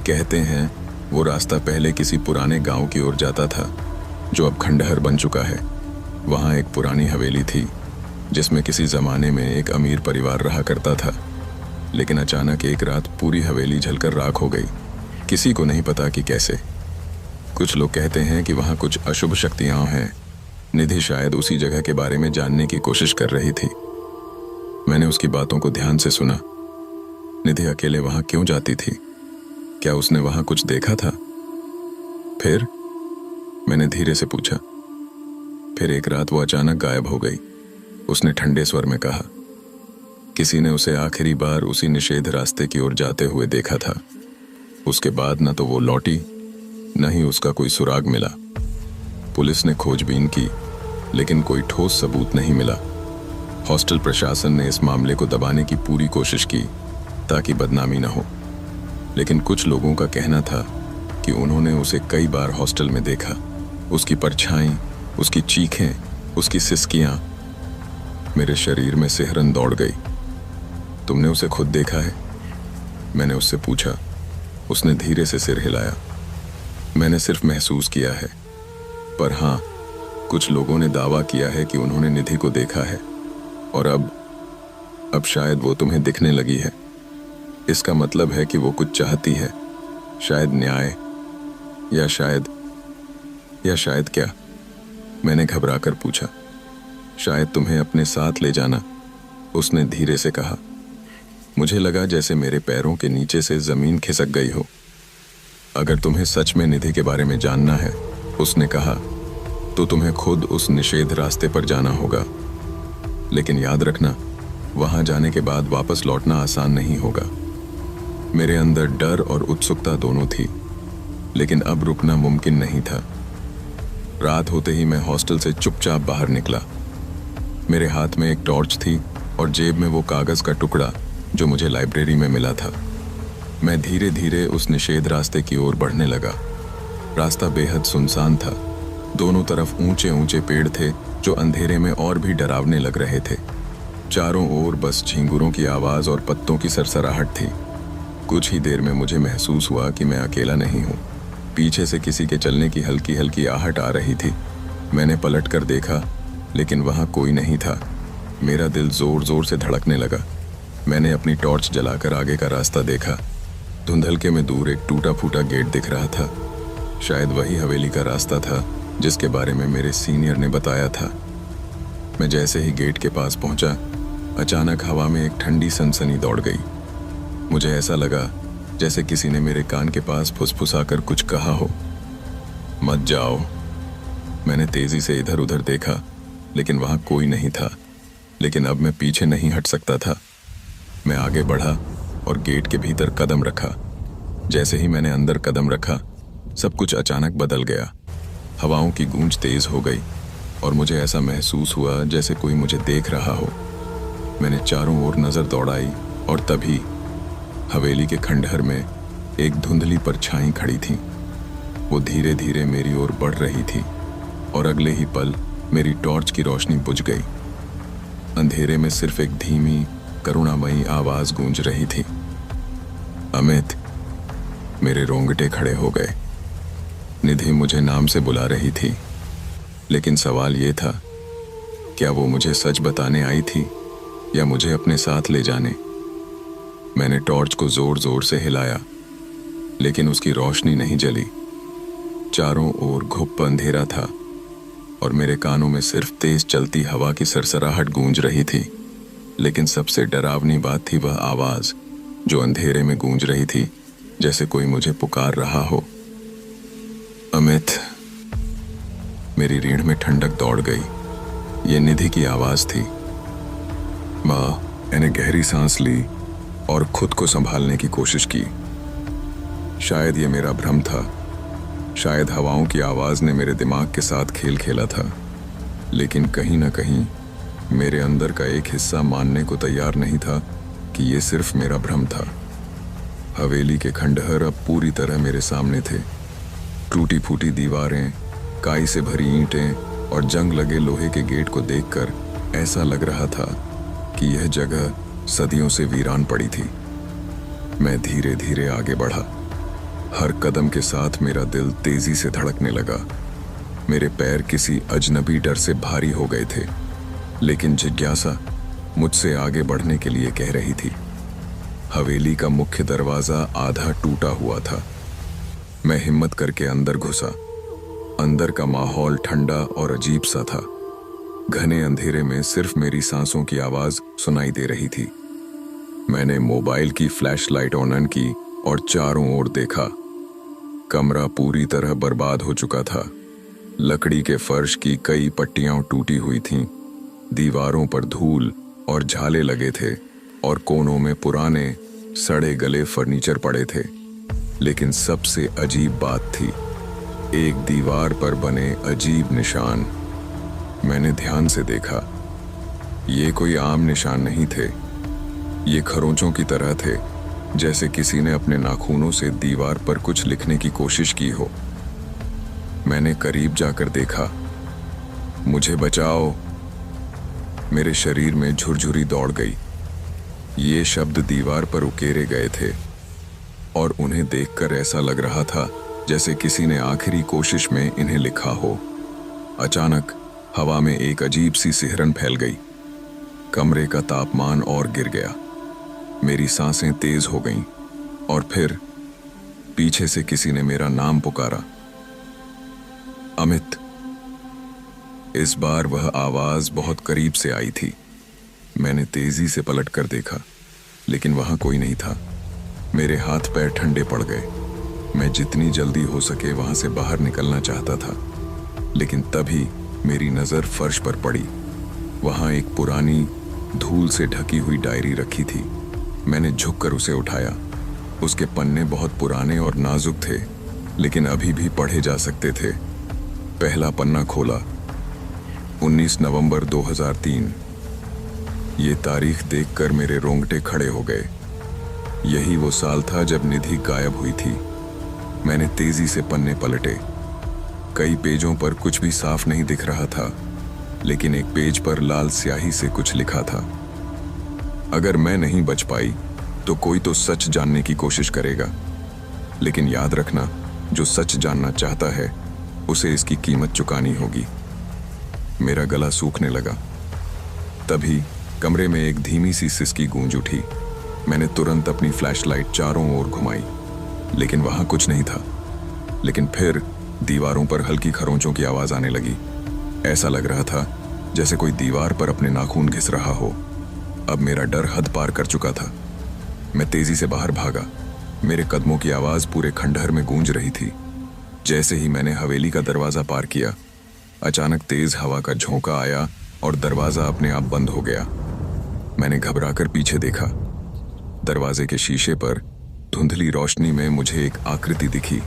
कहते हैं वो रास्ता पहले किसी पुराने गांव की ओर जाता था, जो अब खंडहर बन चुका है। वहां एक पुरानी हवेली थी, जिसमें किसी जमाने में एक अमीर परिवार रहा करता था। लेकिन अचानक एक रात पूरी हवेली जलकर राख हो गई। किसी को नहीं पता कि कैसे। कुछ लोग कहते हैं कि वहां कुछ अशुभ शक्तियां हैं। निधि शायद उसी जगह के बारे में जानने की कोशिश कर रही थी। मैंने उसकी बातों को ध्यान से सुना। निधि अकेले वहां क्यों जाती थी? क्या उसने वहां कुछ देखा था? फिर मैंने धीरे से पूछा। फिर एक रात वो अचानक गायब हो गई, उसने ठंडे स्वर में कहा। किसी ने उसे आखिरी बार उसी निषेध रास्ते की ओर जाते हुए देखा था। उसके बाद न तो वो लौटी, न ही उसका कोई सुराग मिला। पुलिस ने खोजबीन की, लेकिन कोई ठोस सबूत नहीं मिला। हॉस्टल प्रशासन ने इस मामले को दबाने की पूरी कोशिश की, ताकि बदनामी न हो। लेकिन कुछ लोगों का कहना था कि उन्होंने उसे कई बार हॉस्टल में देखा। उसकी परछाई, उसकी चीखें, उसकी सिसकियां। मेरे शरीर में सिहरन दौड़ गई। तुमने उसे खुद देखा है? मैंने उससे पूछा। उसने धीरे से सिर हिलाया। मैंने सिर्फ महसूस किया है, पर हाँ, कुछ लोगों ने दावा किया है कि उन्होंने निधि को देखा है। और अब शायद वो तुम्हें दिखने लगी है। इसका मतलब है कि वो कुछ चाहती है, शायद न्याय, या शायद क्या? मैंने घबराकर पूछा। शायद तुम्हें अपने साथ ले जाना, उसने धीरे से कहा। मुझे लगा जैसे मेरे पैरों के नीचे से जमीन खिसक गई हो। अगर तुम्हें सच में निधि के बारे में जानना है, उसने कहा, तो तुम्हें खुद उस निषेध रास्ते पर जाना होगा। लेकिन याद रखना, वहां जाने के बाद वापस लौटना आसान नहीं होगा। मेरे अंदर डर और उत्सुकता दोनों थी, लेकिन अब रुकना मुमकिन नहीं था। रात होते ही मैं हॉस्टल से चुपचाप बाहर निकला। मेरे हाथ में एक टॉर्च थी और जेब में वो कागज का टुकड़ा जो मुझे लाइब्रेरी में मिला था। मैं धीरे धीरे उस निषेध रास्ते की ओर बढ़ने लगा। रास्ता बेहद सुनसान था। दोनों तरफ ऊंचे ऊंचे पेड़ थे जो अंधेरे में और भी डरावने लग रहे थे। चारों ओर बस झींगुरों की आवाज और पत्तों की सरसराहट थी। कुछ ही देर में मुझे महसूस हुआ कि मैं अकेला नहीं हूँ। पीछे से किसी के चलने की हल्की हल्की आहट आ रही थी। मैंने पलट कर देखा, लेकिन वहां कोई नहीं था। मेरा दिल जोर जोर से धड़कने लगा। मैंने अपनी टॉर्च जलाकर आगे का रास्ता देखा। धुंधलके में दूर एक टूटा फूटा गेट दिख रहा था। शायद वही हवेली का रास्ता था जिसके बारे में मेरे सीनियर ने बताया था। मैं जैसे ही गेट के पास पहुंचा, अचानक हवा में एक ठंडी सनसनी दौड़ गई। मुझे ऐसा लगा जैसे किसी ने मेरे कान के पास फुसफुसाकर कुछ कहा हो। मत जाओ। मैंने तेजी से इधर उधर देखा, लेकिन वहां कोई नहीं था। लेकिन अब मैं पीछे नहीं हट सकता था। मैं आगे बढ़ा और गेट के भीतर कदम रखा। जैसे ही मैंने अंदर कदम रखा, सब कुछ अचानक बदल गया। हवाओं की गूंज तेज हो गई और मुझे ऐसा महसूस हुआ जैसे कोई मुझे देख रहा हो। मैंने चारों ओर नजर दौड़ाई और तभी हवेली के खंडहर में एक धुंधली परछाई खड़ी थी। वो धीरे धीरे मेरी ओर बढ़ रही थी और अगले ही पल मेरी टॉर्च की रोशनी बुझ गई। अंधेरे में सिर्फ एक धीमी, करुणामयी आवाज गूंज रही थी, अमित। मेरे रोंगटे खड़े हो गए। निधि मुझे नाम से बुला रही थी, लेकिन सवाल ये था, क्या वो मुझे सच बताने आई थी या मुझे अपने साथ ले जाने। मैंने टॉर्च को जोर जोर से हिलाया, लेकिन उसकी रोशनी नहीं जली। चारों ओर घुप अंधेरा था और मेरे कानों में सिर्फ तेज चलती हवा की सरसराहट गूंज रही थी। लेकिन सबसे डरावनी बात थी वह आवाज जो अंधेरे में गूंज रही थी, जैसे कोई मुझे पुकार रहा हो। अमित। मेरी रीढ़ में ठंडक दौड़ गई। ये निधि की आवाज थी। मैंने गहरी सांस ली और खुद को संभालने की कोशिश की। शायद ये मेरा भ्रम था, शायद हवाओं की आवाज ने मेरे दिमाग के साथ खेल खेला था, लेकिन कहीं ना कहीं मेरे अंदर का एक हिस्सा मानने को तैयार नहीं था कि ये सिर्फ मेरा भ्रम था। हवेली के खंडहर अब पूरी तरह मेरे सामने थे। टूटी फूटी दीवारें, काई से भरी ईंटें और जंग लगे लोहे के गेट को देखकर ऐसा लग रहा था कि यह जगह सदियों से वीरान पड़ी थी। मैं धीरे धीरे आगे बढ़ा। हर कदम के साथ मेरा दिल तेजी से धड़कने लगा। मेरे पैर किसी अजनबी डर से भारी हो गए थे, लेकिन जिज्ञासा मुझसे आगे बढ़ने के लिए कह रही थी। हवेली का मुख्य दरवाजा आधा टूटा हुआ था। मैं हिम्मत करके अंदर घुसा। अंदर का माहौल ठंडा और अजीब सा था। घने अंधेरे में सिर्फ मेरी सांसों की आवाज सुनाई दे रही थी। मैंने मोबाइल की फ्लैशलाइट ऑन की और चारों ओर देखा। कमरा पूरी तरह बर्बाद हो चुका था। लकड़ी के फर्श की कई पट्टियां टूटी हुई थीं। दीवारों पर धूल और झाले लगे थे और कोनों में पुराने सड़े गले फर्नीचर पड़े थे। लेकिन सबसे अजीब बात थी, एक दीवार पर बने अजीब निशान। मैंने ध्यान से देखा। ये कोई आम निशान नहीं थे। ये खरोंचों की तरह थे, जैसे किसी ने अपने नाखूनों से दीवार पर कुछ लिखने की कोशिश की हो। मैंने करीब जाकर देखा। मुझे बचाओ। मेरे शरीर में झुरझुरी दौड़ गई। ये शब्द दीवार पर उकेरे गए थे और उन्हें देखकर ऐसा लग रहा था जैसे किसी ने आखिरी कोशिश में इन्हें लिखा हो। अचानक हवा में एक अजीब सी सिहरन फैल गई। कमरे का तापमान और गिर गया। मेरी सांसें तेज हो गईं और फिर पीछे से किसी ने मेरा नाम पुकारा, अमित। इस बार वह आवाज बहुत करीब से आई थी। मैंने तेजी से पलट कर देखा, लेकिन वहां कोई नहीं था। मेरे हाथ पैर ठंडे पड़ गए। मैं जितनी जल्दी हो सके वहां से बाहर निकलना चाहता था, लेकिन तभी मेरी नजर फर्श पर पड़ी। वहां एक पुरानी धूल से ढकी हुई डायरी रखी थी। मैंने झुककर उसे उठाया। उसके पन्ने बहुत पुराने और नाजुक थे, लेकिन अभी भी पढ़े जा सकते थे। पहला पन्ना खोला। 19 नवंबर 2003। ये तारीख देखकर मेरे रोंगटे खड़े हो गए। यही वो साल था जब निधि गायब हुई थी। मैंने तेजी से पन्ने पलटे। कई पेजों पर कुछ भी साफ नहीं दिख रहा था, लेकिन एक पेज पर लाल स्याही से कुछ लिखा था। अगर मैं नहीं बच पाई तो कोई तो सच जानने की कोशिश करेगा, लेकिन याद रखना, जो सच जानना चाहता है उसे इसकी कीमत चुकानी होगी। मेरा गला सूखने लगा। तभी कमरे में एक धीमी सी सिसकी गूंज उठी। मैंने तुरंत अपनी फ्लैशलाइट चारों ओर घुमाई, लेकिन वहां कुछ नहीं था। लेकिन फिर दीवारों पर हल्की खरोंचों की आवाज आने लगी। ऐसा लग रहा था जैसे कोई दीवार पर अपने नाखून घिस रहा हो। अब मेरा डर हद पार कर चुका था। मैं तेजी से बाहर भागा। मेरे कदमों की आवाज पूरे खंडहर में गूंज रही थी। जैसे ही मैंने हवेली का दरवाजा पार किया, अचानक तेज हवा का झोंका आया और दरवाजा अपने आप बंद हो गया। मैंने घबराकर पीछे देखा। दरवाजे के शीशे पर धुंधली रोशनी में मुझे एक आकृति दिखी।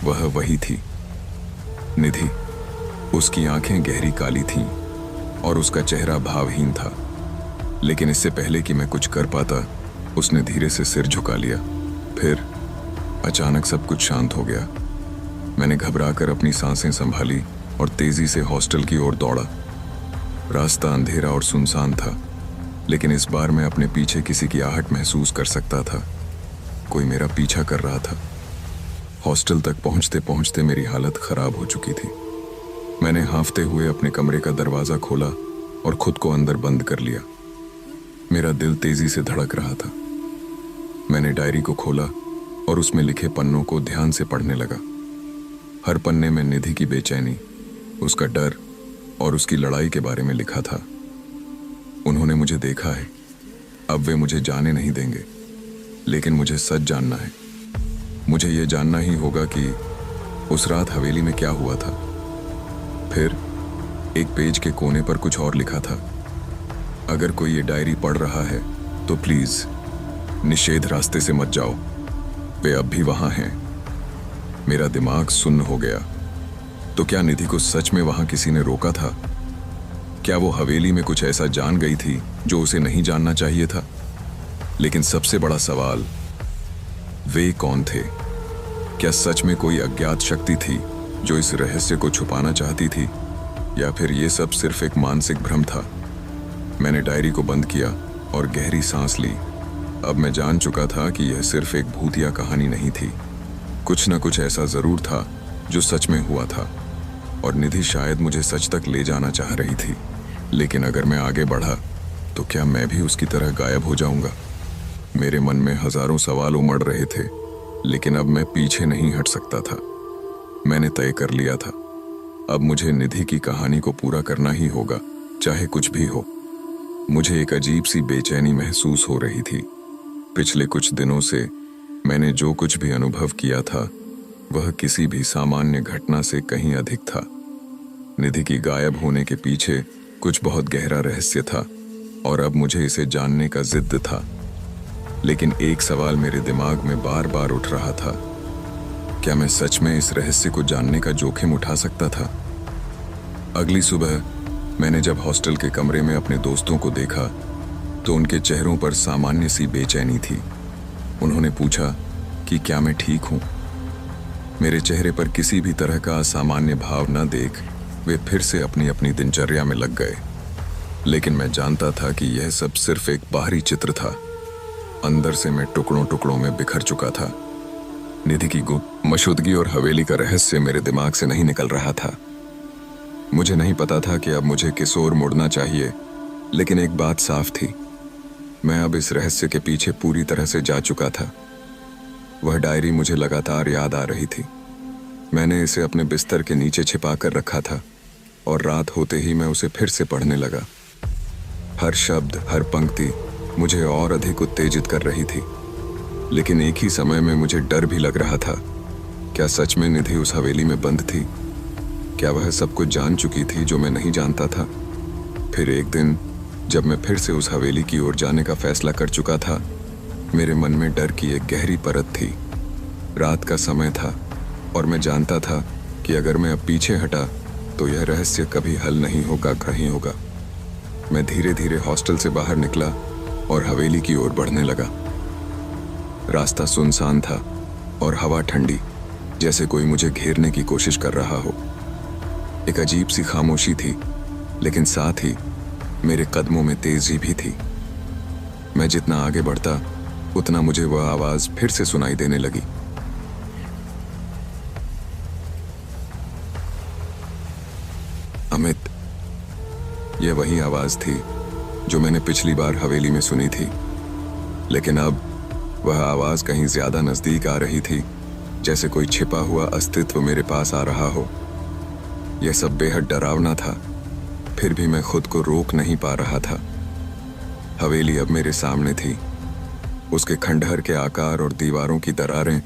वह वही थी, निधि। उसकी आंखें गहरी काली थीं और उसका चेहरा भावहीन था। लेकिन इससे पहले कि मैं कुछ कर पाता, उसने धीरे से सिर झुका लिया। फिर अचानक सब कुछ शांत हो गया। मैंने घबराकर अपनी सांसें संभाली और तेजी से हॉस्टल की ओर दौड़ा। रास्ता अंधेरा और सुनसान था, लेकिन इस बार मैं अपने पीछे किसी की आहट महसूस कर सकता था। कोई मेरा पीछा कर रहा था। हॉस्टल तक पहुंचते पहुंचते मेरी हालत खराब हो चुकी थी। मैंने हांफते हुए अपने कमरे का दरवाजा खोला और खुद को अंदर बंद कर लिया। मेरा दिल तेजी से धड़क रहा था। मैंने डायरी को खोला और उसमें लिखे पन्नों को ध्यान से पढ़ने लगा। हर पन्ने में निधि की बेचैनी, उसका डर और उसकी लड़ाई के बारे में लिखा था। उन्होंने मुझे देखा है, अब वे मुझे जाने नहीं देंगे, लेकिन मुझे सच जानना है। मुझे यह जानना ही होगा कि उस रात हवेली में क्या हुआ था। फिर एक पेज के कोने पर कुछ और लिखा था, अगर कोई ये डायरी पढ़ रहा है तो प्लीज निषेध रास्ते से मत जाओ, वे अब भी वहां हैं। मेरा दिमाग सुन्न हो गया। तो क्या निधि को सच में वहां किसी ने रोका था? क्या वो हवेली में कुछ ऐसा जान गई थी जो उसे नहीं जानना चाहिए था? लेकिन सबसे बड़ा सवाल, वे कौन थे? क्या सच में कोई अज्ञात शक्ति थी जो इस रहस्य को छुपाना चाहती थी, या फिर ये सब सिर्फ एक मानसिक भ्रम था? मैंने डायरी को बंद किया और गहरी सांस ली। अब मैं जान चुका था कि यह सिर्फ एक भूतिया कहानी नहीं थी। कुछ न कुछ ऐसा जरूर था जो सच में हुआ था, और निधि शायद मुझे सच तक ले जाना चाह रही थी। लेकिन अगर मैं आगे बढ़ा तो क्या मैं भी उसकी तरह गायब हो जाऊंगा? मेरे मन में हजारों सवाल उमड़ रहे थे, लेकिन अब मैं पीछे नहीं हट सकता था। मैंने तय कर लिया था, अब मुझे निधि की कहानी को पूरा करना ही होगा, चाहे कुछ भी हो। मुझे एक अजीब सी बेचैनी महसूस हो रही थी। पिछले कुछ दिनों से मैंने जो कुछ भी अनुभव किया था वह किसी भी सामान्य घटना से कहीं अधिक था। निधि की गायब होने के पीछे कुछ बहुत गहरा रहस्य था, और अब मुझे इसे जानने का जिद था। लेकिन एक सवाल मेरे दिमाग में बार बार उठ रहा था, क्या मैं सच में इस रहस्य को जानने का जोखिम उठा सकता था? अगली सुबह मैंने जब हॉस्टल के कमरे में अपने दोस्तों को देखा तो उनके चेहरों पर सामान्य सी बेचैनी थी। उन्होंने पूछा कि क्या मैं ठीक हूं। मेरे चेहरे पर किसी भी तरह का असामान्य भाव न देख वे फिर से अपनी अपनी दिनचर्या में लग गए। लेकिन मैं जानता था कि यह सब सिर्फ एक बाहरी चित्र था। अंदर से मैं टुकड़ों टुकड़ों में बिखर चुका था। निधि की गुमशुदगी और हवेली का रहस्य मेरे दिमाग से नहीं निकल रहा था। मुझे नहीं पता था कि अब मुझे किस ओर मुड़ना चाहिए, लेकिन एक बात साफ थी, मैं अब इस रहस्य के पीछे पूरी तरह से जा चुका था। वह डायरी मुझे लगातार याद आ रही थी। मैंने इसे अपने बिस्तर के नीचे छिपा कर रखा था, और रात होते ही मैं उसे फिर से पढ़ने लगा। हर शब्द, हर पंक्ति मुझे और अधिक उत्तेजित कर रही थी। लेकिन एक ही समय में मुझे डर भी लग रहा था। क्या सच में निधि उस हवेली में बंद थी? क्या वह सब कुछ जान चुकी थी जो मैं नहीं जानता था? फिर एक दिन जब मैं फिर से उस हवेली की ओर जाने का फैसला कर चुका था, मेरे मन में डर की एक गहरी परत थी। रात का समय था और मैं जानता था कि अगर मैं अब पीछे हटा तो यह रहस्य कभी हल नहीं होगा, कहीं होगा। मैं धीरे धीरे हॉस्टल से बाहर निकला और हवेली की ओर बढ़ने लगा। रास्ता सुनसान था और हवा ठंडी, जैसे कोई मुझे घेरने की कोशिश कर रहा हो। एक अजीब सी खामोशी थी, लेकिन साथ ही मेरे कदमों में तेजी भी थी। मैं जितना आगे बढ़ता उतना मुझे वह आवाज फिर से सुनाई देने लगी। अमित। यह वही आवाज थी जो मैंने पिछली बार हवेली में सुनी थी, लेकिन अब वह आवाज कहीं ज्यादा नजदीक आ रही थी, जैसे कोई छिपा हुआ अस्तित्व मेरे पास आ रहा हो। यह सब बेहद डरावना था, फिर भी मैं खुद को रोक नहीं पा रहा था। हवेली अब मेरे सामने थी। उसके खंडहर के आकार और दीवारों की दरारें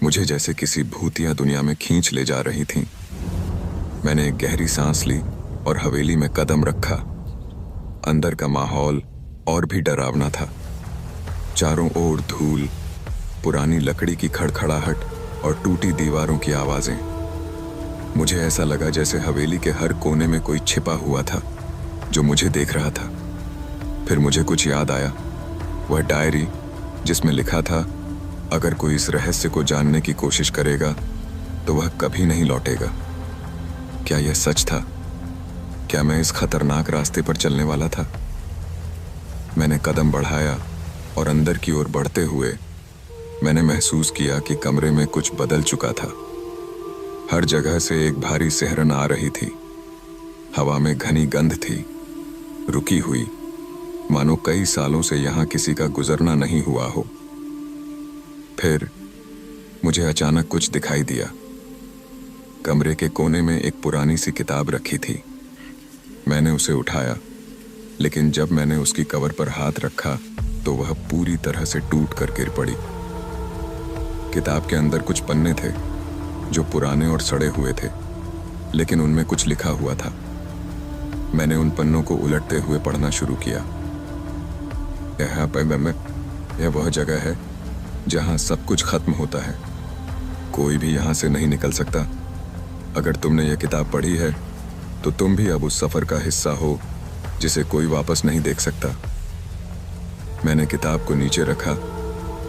मुझे जैसे किसी भूतिया दुनिया में खींच ले जा रही थीं। मैंने एक गहरी सांस ली और हवेली में कदम रखा। अंदर का माहौल और भी डरावना था। चारों ओर धूल, पुरानी लकड़ी की खड़खड़ाहट और टूटी दीवारों की आवाजें। मुझे ऐसा लगा जैसे हवेली के हर कोने में कोई छिपा हुआ था जो मुझे देख रहा था। फिर मुझे कुछ याद आया, वह डायरी जिसमें लिखा था, अगर कोई इस रहस्य को जानने की कोशिश करेगा तो वह कभी नहीं लौटेगा। क्या यह सच था? क्या मैं इस खतरनाक रास्ते पर चलने वाला था? मैंने कदम बढ़ाया और अंदर की ओर बढ़ते हुए मैंने महसूस किया कि कमरे में कुछ बदल चुका था। हर जगह से एक भारी सिहरन आ रही थी। हवा में घनी गंध थी, रुकी हुई, मानो कई सालों से यहां किसी का गुजरना नहीं हुआ हो। फिर मुझे अचानक कुछ दिखाई दिया। कमरे के कोने में एक पुरानी सी किताब रखी थी। मैंने उसे उठाया, लेकिन जब मैंने उसकी कवर पर हाथ रखा तो वह पूरी तरह से टूट कर गिर पड़ी। किताब के अंदर कुछ पन्ने थे जो पुराने और सड़े हुए थे, लेकिन उनमें कुछ लिखा हुआ था। मैंने उन पन्नों को उलटते हुए पढ़ना शुरू किया। यह वह जगह है जहां सब कुछ खत्म होता है। कोई भी यहां से नहीं निकल सकता। अगर तुमने यह किताब पढ़ी है तो तुम भी अब उस सफर का हिस्सा हो जिसे कोई वापस नहीं देख सकता। मैंने किताब को नीचे रखा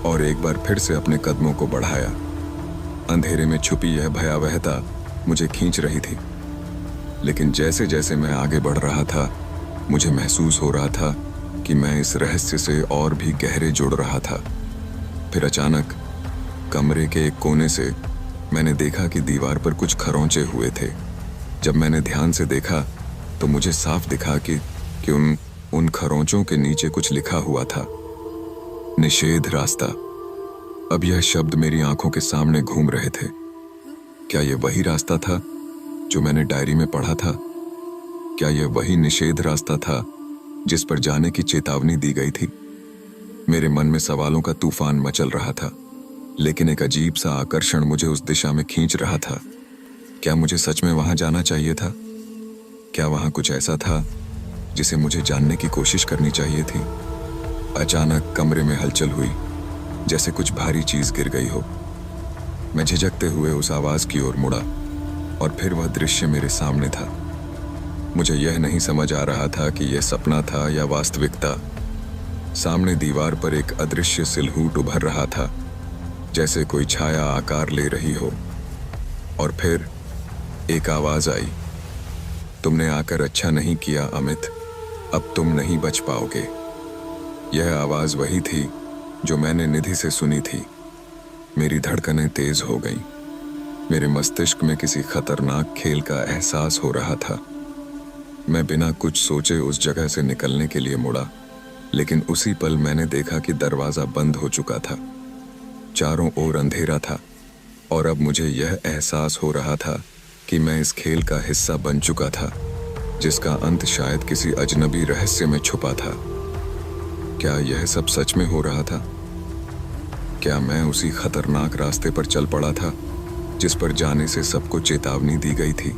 और एक बार फिर से अपने कदमों को बढ़ाया। अंधेरे में छुपी यह भयावहता मुझे खींच रही थी, लेकिन जैसे जैसे मैं आगे बढ़ रहा था मुझे महसूस हो रहा था कि मैं इस रहस्य से और भी गहरे जुड़ रहा था। फिर अचानक कमरे के एक कोने से मैंने देखा कि दीवार पर कुछ खरोंचे हुए थे। जब मैंने ध्यान से देखा तो मुझे साफ दिखा कि उन खरोंचों के नीचे कुछ लिखा हुआ था, निषेध रास्ता। अब यह शब्द मेरी आंखों के सामने घूम रहे थे। क्या यह वही रास्ता था जो मैंने डायरी में पढ़ा था? क्या यह वही निषेध रास्ता था जिस पर जाने की चेतावनी दी गई थी? मेरे मन में सवालों का तूफान मचल रहा था, लेकिन एक अजीब सा आकर्षण मुझे उस दिशा में खींच रहा था। क्या मुझे सच में वहां जाना चाहिए था? क्या वहां कुछ ऐसा था जिसे मुझे जानने की कोशिश करनी चाहिए थी? अचानक कमरे में हलचल हुई, जैसे कुछ भारी चीज गिर गई हो। मैं झिझकते हुए उस आवाज की ओर मुड़ा और फिर वह दृश्य मेरे सामने था। मुझे यह नहीं समझ आ रहा था कि यह सपना था या वास्तविकता। सामने दीवार पर एक अदृश्य सिलहूट उभर रहा था, जैसे कोई छाया आकार ले रही हो। और फिर एक आवाज आई, तुमने आकर अच्छा नहीं किया अमित, अब तुम नहीं बच पाओगे। यह आवाज वही थी जो मैंने निधि से सुनी थी। मेरी धड़कनें तेज हो गईं। मेरे मस्तिष्क में किसी खतरनाक खेल का एहसास हो रहा था। मैं बिना कुछ सोचे उस जगह से निकलने के लिए मुड़ा, लेकिन उसी पल मैंने देखा कि दरवाजा बंद हो चुका था। चारों ओर अंधेरा था और अब मुझे यह एहसास हो रहा था कि मैं इस खेल का हिस्सा बन चुका था, जिसका अंत शायद किसी अजनबी रहस्य में छुपा था। क्या यह सब सच में हो रहा था? क्या मैं उसी खतरनाक रास्ते पर चल पड़ा था जिस पर जाने से सबको चेतावनी दी गई थी?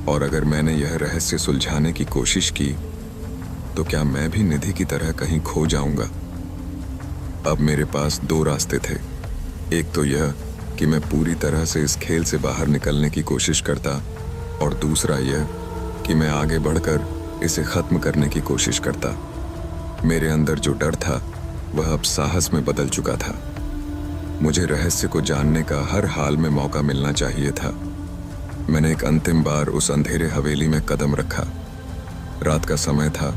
और अगर मैंने यह रहस्य सुलझाने की कोशिश की तो क्या मैं भी निधि की तरह कहीं खो जाऊंगा? अब मेरे पास दो रास्ते थे। एक तो यह कि मैं पूरी तरह से इस खेल से बाहर निकलने की कोशिश करता, और दूसरा यह कि मैं आगे बढ़कर इसे खत्म करने की कोशिश करता। मेरे अंदर जो डर था वह अब साहस में बदल चुका था। मुझे रहस्य को जानने का हर हाल में मौका मिलना चाहिए था। मैंने एक अंतिम बार उस अंधेरे हवेली में कदम रखा। रात का समय था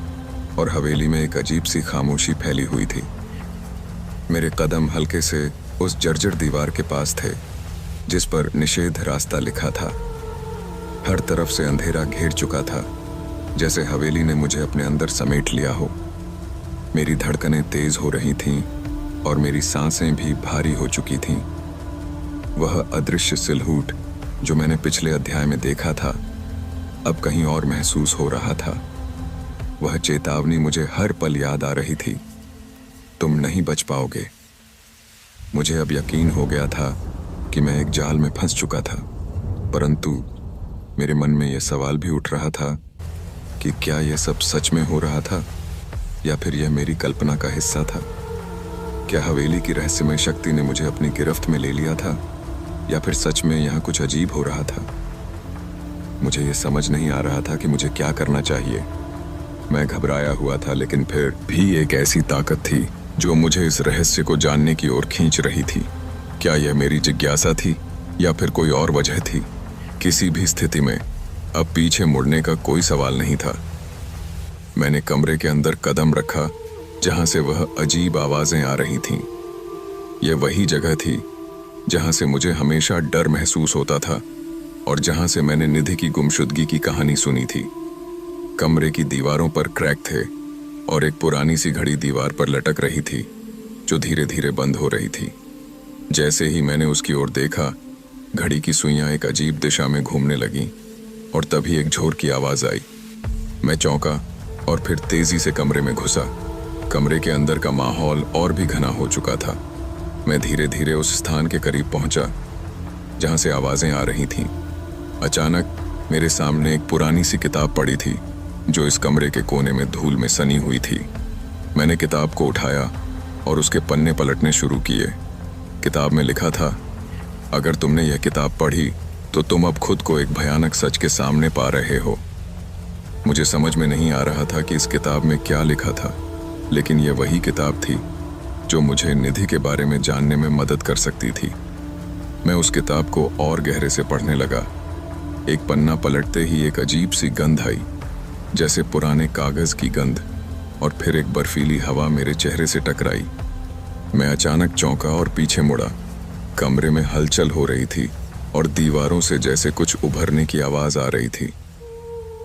और हवेली में एक अजीब सी खामोशी फैली हुई थी। मेरे कदम हल्के से उस जर्जर दीवार के पास थे जिस पर निषेध रास्ता लिखा था। हर तरफ से अंधेरा घेर चुका था, जैसे हवेली ने मुझे अपने अंदर समेट लिया हो। मेरी धड़कनें तेज हो रही थीं और मेरी सांसें भी भारी हो चुकी थीं। वह अदृश्य सिलहूट जो मैंने पिछले अध्याय में देखा था अब कहीं और महसूस हो रहा था। वह चेतावनी मुझे हर पल याद आ रही थी, तुम नहीं बच पाओगे। मुझे अब यकीन हो गया था कि मैं एक जाल में फंस चुका था, परंतु मेरे मन में यह सवाल भी उठ रहा था कि क्या यह सब सच में हो रहा था या फिर यह मेरी कल्पना का हिस्सा था? क्या हवेली की रहस्यमय शक्ति ने मुझे अपनी गिरफ्त में ले लिया था या फिर सच में यहाँ कुछ अजीब हो रहा था? मुझे यह समझ नहीं आ रहा था कि मुझे क्या करना चाहिए। मैं घबराया हुआ था, लेकिन फिर भी एक ऐसी ताकत थी जो मुझे इस रहस्य को जानने की ओर खींच रही थी। क्या यह मेरी जिज्ञासा थी या फिर कोई और वजह थी? किसी भी स्थिति में अब पीछे मुड़ने का कोई सवाल नहीं था। मैंने कमरे के अंदर कदम रखा जहां से वह अजीब आवाजें आ रही थीं। यह वही जगह थी जहां से मुझे हमेशा डर महसूस होता था और जहां से मैंने निधि की गुमशुदगी की कहानी सुनी थी। कमरे की दीवारों पर क्रैक थे और एक पुरानी सी घड़ी दीवार पर लटक रही थी जो धीरे धीरे बंद हो रही थी। जैसे ही मैंने उसकी ओर देखा, घड़ी की सुइयां एक अजीब दिशा में घूमने लगीं और तभी एक झोर की आवाज आई। मैं चौंका और फिर तेजी से कमरे में घुसा। कमरे के अंदर का माहौल और भी घना हो चुका था। मैं धीरे धीरे उस स्थान के करीब पहुंचा जहां से आवाजें आ रही थीं। अचानक मेरे सामने एक पुरानी सी किताब पड़ी थी जो इस कमरे के कोने में धूल में सनी हुई थी। मैंने किताब को उठाया और उसके पन्ने पलटने शुरू किए। किताब में लिखा था, अगर तुमने यह किताब पढ़ी तो तुम अब खुद को एक भयानक सच के सामने पा रहे हो। मुझे समझ में नहीं आ रहा था कि इस किताब में क्या लिखा था, लेकिन यह वही किताब थी जो मुझे निधि के बारे में जानने में मदद कर सकती थी। मैं उस किताब को और गहरे से पढ़ने लगा। एक पन्ना पलटते ही एक अजीब सी गंध आई, जैसे पुराने कागज की गंध, और फिर एक बर्फीली हवा मेरे चेहरे से टकराई। मैं अचानक चौंका और पीछे मुड़ा। कमरे में हलचल हो रही थी और दीवारों से जैसे कुछ उभरने की आवाज आ रही थी।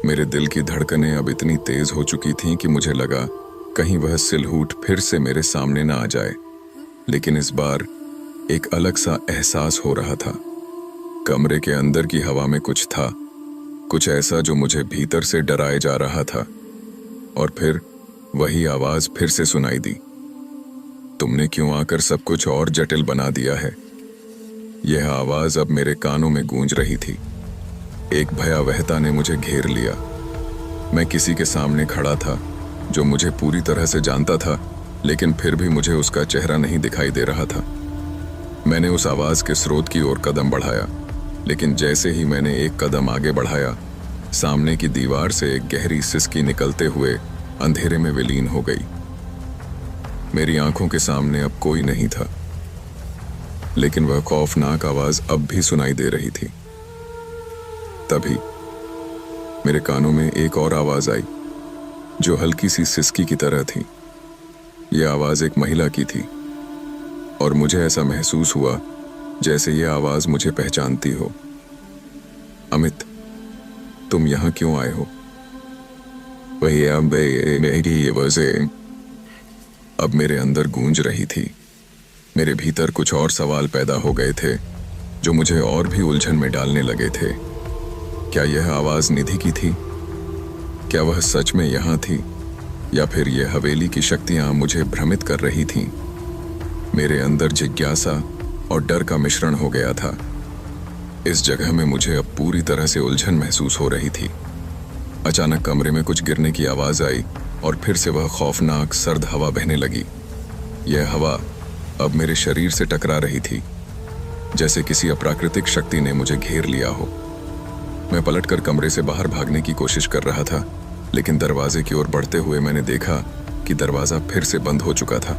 मेरे दिल की धड़कनें अब इतनी तेज हो चुकी थीं कि मुझे लगा कहीं वह सिलहूट फिर से मेरे सामने न आ जाए। लेकिन इस बार एक अलग सा एहसास हो रहा था। कमरे के अंदर की हवा में कुछ था, कुछ ऐसा जो मुझे भीतर से डराए जा रहा था। और फिर वही आवाज फिर से सुनाई दी, तुमने क्यों आकर सब कुछ और जटिल बना दिया है। यह आवाज अब मेरे कानों में गूंज रही थी। एक भयावहता ने मुझे घेर लिया। मैं किसी के सामने खड़ा था जो मुझे पूरी तरह से जानता था, लेकिन फिर भी मुझे उसका चेहरा नहीं दिखाई दे रहा था। मैंने उस आवाज के स्रोत की ओर कदम बढ़ाया, लेकिन जैसे ही मैंने एक कदम आगे बढ़ाया, सामने की दीवार से एक गहरी सिसकी निकलते हुए अंधेरे में विलीन हो गई। मेरी आंखों के सामने अब कोई नहीं था, लेकिन वह खौफनाक आवाज अब भी सुनाई दे रही थी। तभी मेरे कानों में एक और आवाज आई जो हल्की सी सिसकी की तरह थी। यह आवाज एक महिला की थी और मुझे ऐसा महसूस हुआ जैसे यह आवाज मुझे पहचानती हो। अमित, तुम यहां क्यों आए हो? भैया मेरी आवाज़ें अब मेरे अंदर गूंज रही थी। मेरे भीतर कुछ और सवाल पैदा हो गए थे जो मुझे और भी उलझन में डालने लगे थे। क्या यह आवाज निधि की थी? क्या वह सच में यहाँ थी, या फिर यह हवेली की शक्तियां मुझे भ्रमित कर रही थीं? मेरे अंदर जिज्ञासा और डर का मिश्रण हो गया था। इस जगह में मुझे अब पूरी तरह से उलझन महसूस हो रही थी। अचानक कमरे में कुछ गिरने की आवाज आई और फिर से वह खौफनाक सर्द हवा बहने लगी। यह हवा अब मेरे शरीर से टकरा रही थी, जैसे किसी अप्राकृतिक शक्ति ने मुझे घेर लिया हो। मैं पलटकर कमरे से बाहर भागने की कोशिश कर रहा था, लेकिन दरवाजे की ओर बढ़ते हुए मैंने देखा कि दरवाजा फिर से बंद हो चुका था।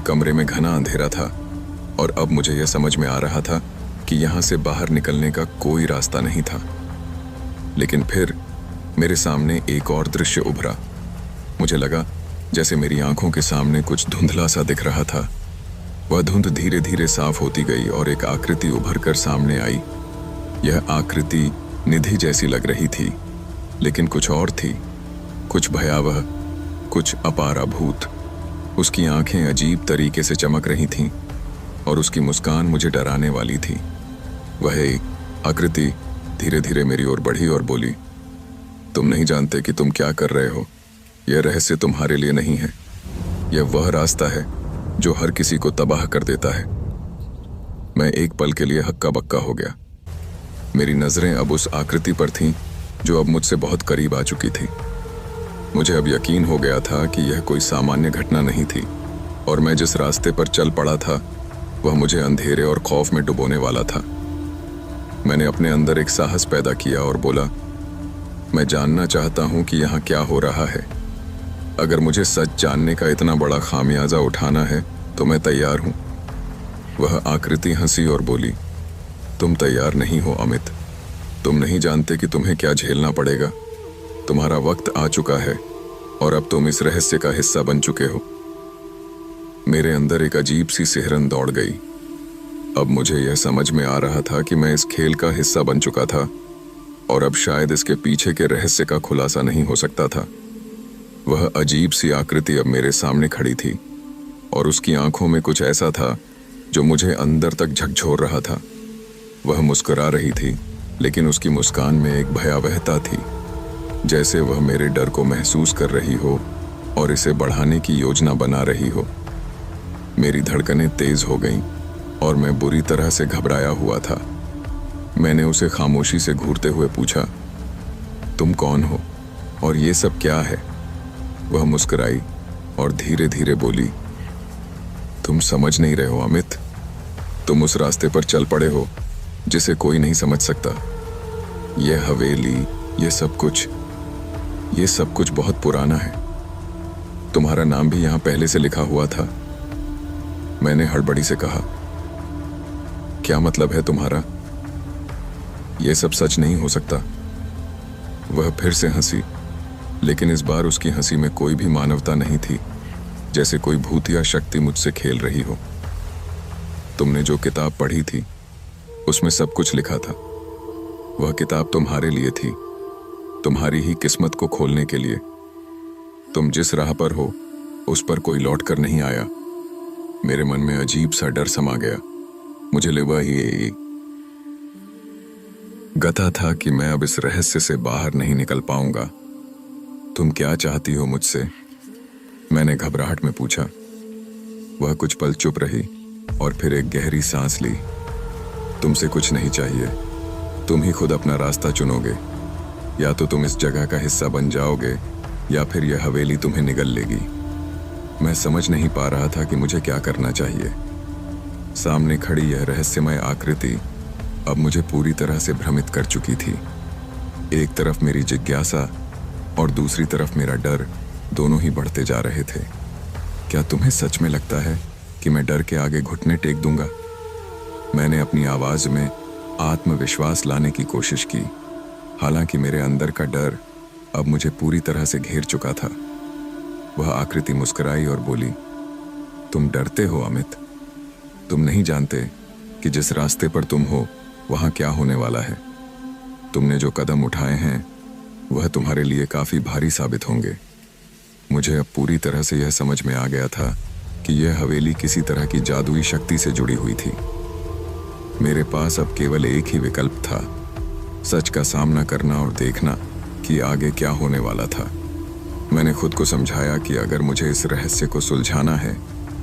कमरे में घना अंधेरा था और अब मुझे यह समझ में आ रहा था कि यहाँ से बाहर निकलने का कोई रास्ता नहीं था। लेकिन फिर मेरे सामने एक और दृश्य उभरा। मुझे लगा जैसे मेरी आंखों के सामने कुछ धुंधला सा दिख रहा था। वह धुंध धीरे धीरे साफ होती गई और एक आकृति उभर कर सामने आई। यह आकृति निधि जैसी लग रही थी, लेकिन कुछ और थी, कुछ भयावह, कुछ अपाराभूत। उसकी आंखें अजीब तरीके से चमक रही थीं और उसकी मुस्कान मुझे डराने वाली थी। वह आकृति धीरे धीरे मेरी ओर बढ़ी और बोली, तुम नहीं जानते कि तुम क्या कर रहे हो। यह रहस्य तुम्हारे लिए नहीं है। यह वह रास्ता है जो हर किसी को तबाह कर देता है। मैं एक पल के लिए हक्का बक्का हो गया। मेरी नजरें अब उस आकृति पर थीं जो अब मुझसे बहुत करीब आ चुकी थी। मुझे अब यकीन हो गया था कि यह कोई सामान्य घटना नहीं थी और मैं जिस रास्ते पर चल पड़ा था वह मुझे अंधेरे और खौफ में डुबोने वाला था। मैंने अपने अंदर एक साहस पैदा किया और बोला, मैं जानना चाहता हूं कि यहाँ क्या हो रहा है। अगर मुझे सच जानने का इतना बड़ा खामियाजा उठाना है तो मैं तैयार हूं। वह आकृति हंसी और बोली, तुम तैयार नहीं हो अमित। तुम नहीं जानते कि तुम्हें क्या झेलना पड़ेगा। तुम्हारा वक्त आ चुका है और अब तुम इस रहस्य का हिस्सा बन चुके हो। मेरे अंदर एक अजीब सी सिहरन दौड़ गई। अब मुझे यह समझ में आ रहा था कि मैं इस खेल का हिस्सा बन चुका था और अब शायद इसके पीछे के रहस्य का खुलासा नहीं हो सकता था। वह अजीब सी आकृति अब मेरे सामने खड़ी थी और उसकी आंखों में कुछ ऐसा था जो मुझे अंदर तक झकझोर रहा था। वह मुस्कुरा रही थी, लेकिन उसकी मुस्कान में एक भयावहता थी, जैसे वह मेरे डर को महसूस कर रही हो और इसे बढ़ाने की योजना बना रही हो। मेरी धड़कनें तेज हो गईं और मैं बुरी तरह से घबराया हुआ था। मैंने उसे खामोशी से घूरते हुए पूछा, तुम कौन हो और ये सब क्या है? वह मुस्कुराई और धीरे धीरे बोली, तुम समझ नहीं रहे हो अमित। तुम उस रास्ते पर चल पड़े हो जिसे कोई नहीं समझ सकता। यह हवेली, ये सब कुछ बहुत पुराना है। तुम्हारा नाम भी यहां पहले से लिखा हुआ था। मैंने हड़बड़ी से कहा, क्या मतलब है तुम्हारा? यह सब सच नहीं हो सकता। वह फिर से हंसी, लेकिन इस बार उसकी हंसी में कोई भी मानवता नहीं थी, जैसे कोई भूत या शक्ति मुझसे खेल रही हो। तुमने जो किताब पढ़ी थी उसमें सब कुछ लिखा था। वह किताब तुम्हारे लिए थी, तुम्हारी ही किस्मत को खोलने के लिए। तुम जिस राह पर हो उस पर कोई लौट कर नहीं आया। मेरे मन में अजीब सा डर समा गया। मुझे लगा ही गता था कि मैं अब इस रहस्य से बाहर नहीं निकल पाऊंगा। तुम क्या चाहती हो मुझसे? मैंने घबराहट में पूछा। वह कुछ पल चुप रही और फिर एक गहरी सांस ली। तुमसे कुछ नहीं चाहिए, तुम ही खुद अपना रास्ता चुनोगे। या तो तुम इस जगह का हिस्सा बन जाओगे या फिर यह हवेली तुम्हें निगल लेगी। मैं समझ नहीं पा रहा था कि मुझे क्या करना चाहिए। सामने खड़ी यह रहस्यमय आकृति अब मुझे पूरी तरह से भ्रमित कर चुकी थी। एक तरफ मेरी जिज्ञासा और दूसरी तरफ मेरा डर दोनों ही बढ़ते जा रहे थे। क्या तुम्हें सच में लगता है कि मैं डर के आगे घुटने टेक दूंगा? मैंने अपनी आवाज में आत्मविश्वास लाने की कोशिश की, हालांकि मेरे अंदर का डर अब मुझे पूरी तरह से घेर चुका था। वह आकृति मुस्कुराई और बोली, तुम डरते हो अमित। तुम नहीं जानते कि जिस रास्ते पर तुम हो वहां क्या होने वाला है। तुमने जो कदम उठाए हैं वह तुम्हारे लिए काफी भारी साबित होंगे। मुझे अब पूरी तरह से यह समझ में आ गया था कि यह हवेली किसी तरह की जादुई शक्ति से जुड़ी हुई थी। मेरे पास अब केवल एक ही विकल्प था, सच का सामना करना और देखना कि आगे क्या होने वाला था। मैंने खुद को समझाया कि अगर मुझे इस रहस्य को सुलझाना है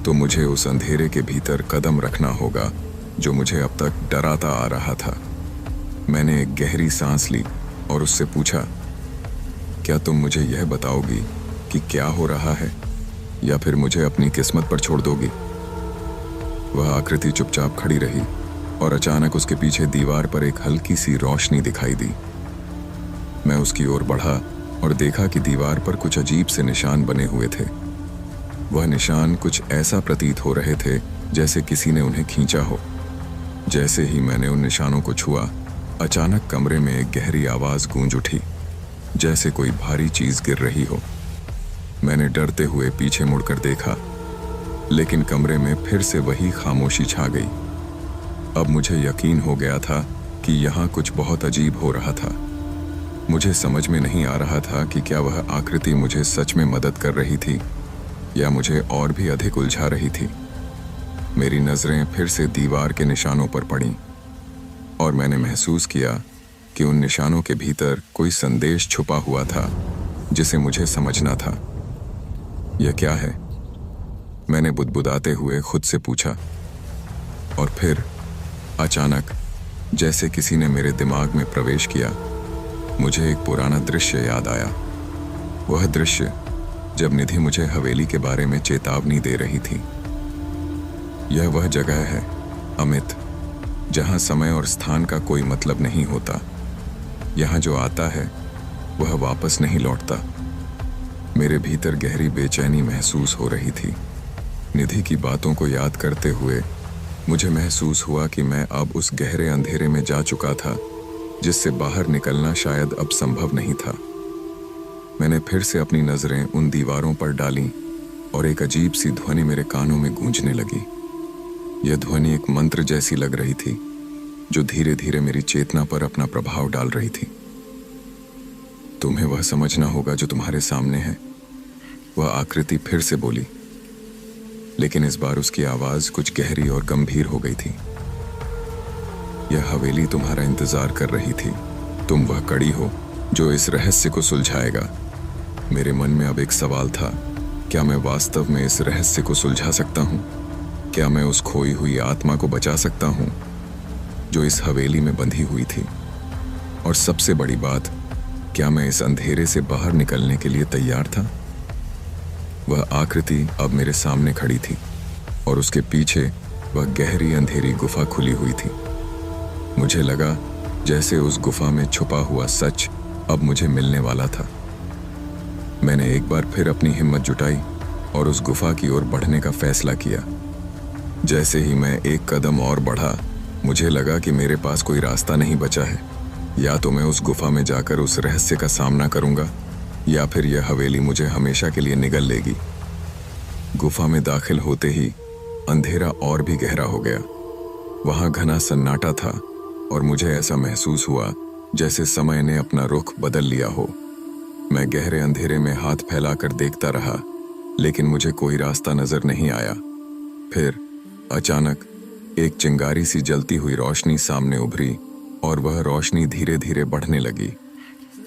तो मुझे उस अंधेरे के भीतर कदम रखना होगा जो मुझे अब तक डराता आ रहा था। मैंने एक गहरी सांस ली और उससे पूछा, क्या तुम मुझे यह बताओगी कि क्या हो रहा है या फिर मुझे अपनी किस्मत पर छोड़ दोगी? वह आकृति चुपचाप खड़ी रही और अचानक उसके पीछे दीवार पर एक हल्की सी रोशनी दिखाई दी। मैं उसकी ओर बढ़ा और देखा कि दीवार पर कुछ अजीब से निशान बने हुए थे। वह निशान कुछ ऐसा प्रतीत हो रहे थे जैसे किसी ने उन्हें खींचा हो। जैसे ही मैंने उन निशानों को छुआ, अचानक कमरे में एक गहरी आवाज गूंज उठी, जैसे कोई भारी चीज गिर रही हो। मैंने डरते हुए पीछे मुड़कर देखा, लेकिन कमरे में फिर से वही खामोशी छा गई। अब मुझे यकीन हो गया था कि यहाँ कुछ बहुत अजीब हो रहा था। मुझे समझ में नहीं आ रहा था कि क्या वह आकृति मुझे सच में मदद कर रही थी या मुझे और भी अधिक उलझा रही थी। मेरी नजरें फिर से दीवार के निशानों पर पड़ीं और मैंने महसूस किया कि उन निशानों के भीतर कोई संदेश छुपा हुआ था जिसे मुझे समझना था। यह क्या है? मैंने बुदबुदाते हुए खुद से पूछा। और फिर अचानक जैसे किसी ने मेरे दिमाग में प्रवेश किया, मुझे एक पुराना दृश्य याद आया। वह दृश्य जब निधि मुझे हवेली के बारे में चेतावनी दे रही थी। यह वह जगह है अमित, जहां समय और स्थान का कोई मतलब नहीं होता। यहां जो आता है वह वापस नहीं लौटता। मेरे भीतर गहरी बेचैनी महसूस हो रही थी। निधि की बातों को याद करते हुए मुझे महसूस हुआ कि मैं अब उस गहरे अंधेरे में जा चुका था जिससे बाहर निकलना शायद अब संभव नहीं था। मैंने फिर से अपनी नजरें उन दीवारों पर डालीं और एक अजीब सी ध्वनि मेरे कानों में गूंजने लगी। यह ध्वनि एक मंत्र जैसी लग रही थी, जो धीरे धीरे मेरी चेतना पर अपना प्रभाव डाल रही थी। तुम्हें वह समझना होगा जो तुम्हारे सामने है, वह आकृति फिर से बोली, लेकिन इस बार उसकी आवाज कुछ गहरी और गंभीर हो गई थी। यह हवेली तुम्हारा इंतजार कर रही थी। तुम वह कड़ी हो जो इस रहस्य को सुलझाएगा। मेरे मन में अब एक सवाल था, क्या मैं वास्तव में इस रहस्य को सुलझा सकता हूँ? क्या मैं उस खोई हुई आत्मा को बचा सकता हूँ जो इस हवेली में बंधी हुई थी? और सबसे बड़ी बात, क्या मैं इस अंधेरे से बाहर निकलने के लिए तैयार था? वह आकृति अब मेरे सामने खड़ी थी और उसके पीछे वह गहरी अंधेरी गुफा खुली हुई थी। मुझे लगा जैसे उस गुफा में छुपा हुआ सच अब मुझे मिलने वाला था। मैंने एक बार फिर अपनी हिम्मत जुटाई और उस गुफा की ओर बढ़ने का फैसला किया। जैसे ही मैं एक कदम और बढ़ा, मुझे लगा कि मेरे पास कोई रास्ता नहीं बचा है। या तो मैं उस गुफा में जाकर उस रहस्य का सामना करूंगा, या फिर यह हवेली मुझे हमेशा के लिए निगल लेगी। गुफा में दाखिल होते ही अंधेरा और भी गहरा हो गया। वहां घना सन्नाटा था और मुझे ऐसा महसूस हुआ जैसे समय ने अपना रुख बदल लिया हो। मैं गहरे अंधेरे में हाथ फैलाकर देखता रहा, लेकिन मुझे कोई रास्ता नजर नहीं आया। फिर अचानक एक चिंगारी सी जलती हुई रोशनी सामने उभरी और वह रोशनी धीरे धीरे बढ़ने लगी।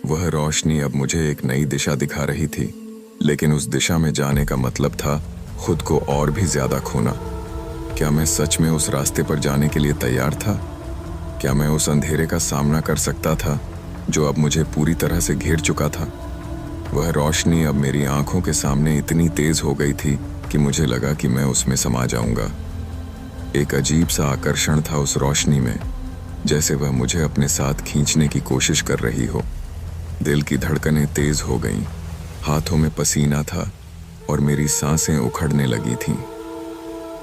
वह रोशनी अब मुझे एक नई दिशा दिखा रही थी, लेकिन उस दिशा में जाने का मतलब था खुद को और भी ज्यादा खोना। क्या मैं सच में उस रास्ते पर जाने के लिए तैयार था? क्या मैं उस अंधेरे का सामना कर सकता था जो अब मुझे पूरी तरह से घेर चुका था? वह रोशनी अब मेरी आंखों के सामने इतनी तेज हो गई थी कि मुझे लगा कि मैं उसमें समा जाऊंगा। एक अजीब सा आकर्षण था उस रोशनी में, जैसे वह मुझे अपने साथ खींचने की कोशिश कर रही हो। दिल की धड़कनें तेज हो गईं, हाथों में पसीना था और मेरी सांसें उखड़ने लगी थीं।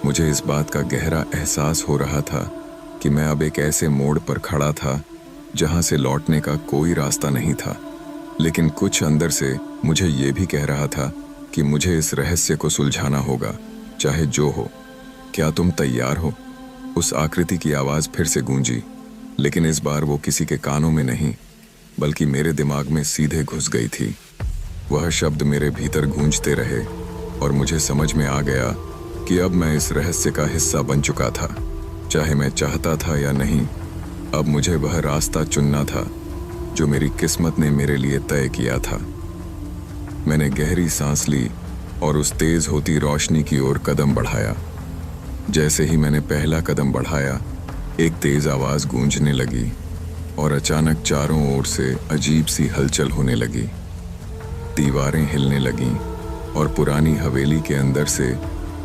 मुझे इस बात का गहरा एहसास हो रहा था कि मैं अब एक ऐसे मोड़ पर खड़ा था जहां से लौटने का कोई रास्ता नहीं था। लेकिन कुछ अंदर से मुझे ये भी कह रहा था कि मुझे इस रहस्य को सुलझाना होगा, चाहे जो हो। क्या तुम तैयार हो? उस आकृति की आवाज फिर से गूंजी, लेकिन इस बार वो किसी के कानों में नहीं, बल्कि मेरे दिमाग में सीधे घुस गई थी। वह शब्द मेरे भीतर गूंजते रहे और मुझे समझ में आ गया कि अब मैं इस रहस्य का हिस्सा बन चुका था। चाहे मैं चाहता था या नहीं, अब मुझे वह रास्ता चुनना था जो मेरी किस्मत ने मेरे लिए तय किया था। मैंने गहरी सांस ली और उस तेज होती रोशनी की ओर कदम बढ़ाया। जैसे ही मैंने पहला कदम बढ़ाया, एक तेज आवाज गूंजने लगी और अचानक चारों ओर से अजीब सी हलचल होने लगी। दीवारें हिलने लगीं और पुरानी हवेली के अंदर से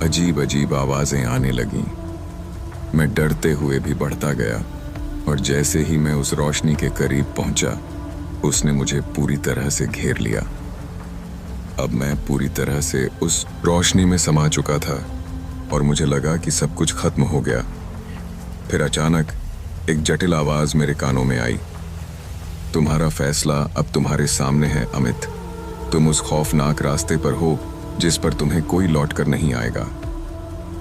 अजीब अजीब आवाजें आने लगीं। मैं डरते हुए भी बढ़ता गया और जैसे ही मैं उस रोशनी के करीब पहुंचा, उसने मुझे पूरी तरह से घेर लिया। अब मैं पूरी तरह से उस रोशनी में समा चुका था और मुझे लगा कि सब कुछ खत्म हो गया। फिर अचानक एक जटिल आवाज मेरे कानों में आई, तुम्हारा फैसला अब तुम्हारे सामने है अमित। तुम उस खौफनाक रास्ते पर हो जिस पर तुम्हें कोई लौट कर नहीं आएगा।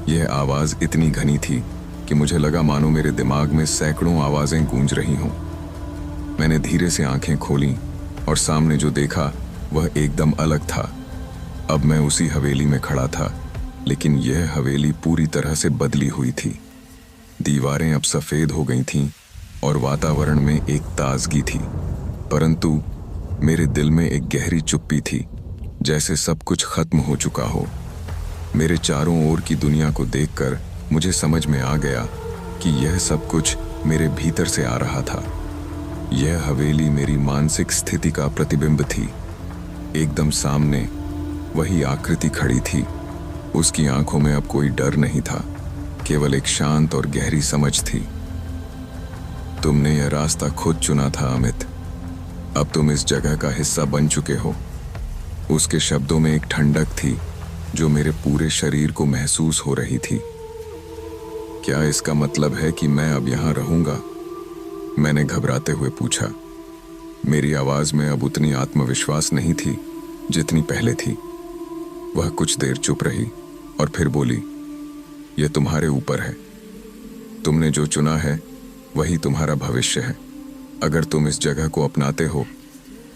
यह आवाज इतनी घनी थी कि मुझे लगा मानो मेरे दिमाग में सैकड़ों आवाजें गूंज रही हों। मैंने धीरे से आंखें खोलीं और सामने जो देखा वह एकदम अलग था। अब मैं उसी हवेली में खड़ा था, लेकिन यह हवेली पूरी तरह से बदली हुई थी। दीवारें अब सफेद हो गई थीं और वातावरण में एक ताजगी थी, परंतु मेरे दिल में एक गहरी चुप्पी थी, जैसे सब कुछ खत्म हो चुका हो। मेरे चारों ओर की दुनिया को देखकर मुझे समझ में आ गया कि यह सब कुछ मेरे भीतर से आ रहा था। यह हवेली मेरी मानसिक स्थिति का प्रतिबिंब थी। एकदम सामने वही आकृति खड़ी थी। उसकी आंखों में अब कोई डर नहीं था, केवल एक शांत और गहरी समझ थी। तुमने यह रास्ता खुद चुना था अमित। अब तुम इस जगह का हिस्सा बन चुके हो। उसके शब्दों में एक ठंडक थी जो मेरे पूरे शरीर को महसूस हो रही थी। क्या इसका मतलब है कि मैं अब यहां रहूंगा? मैंने घबराते हुए पूछा। मेरी आवाज में अब उतनी आत्मविश्वास नहीं थी जितनी पहले थी। वह कुछ देर चुप रही और फिर बोली, यह तुम्हारे ऊपर है। तुमने जो चुना है वही तुम्हारा भविष्य है। अगर तुम इस जगह को अपनाते हो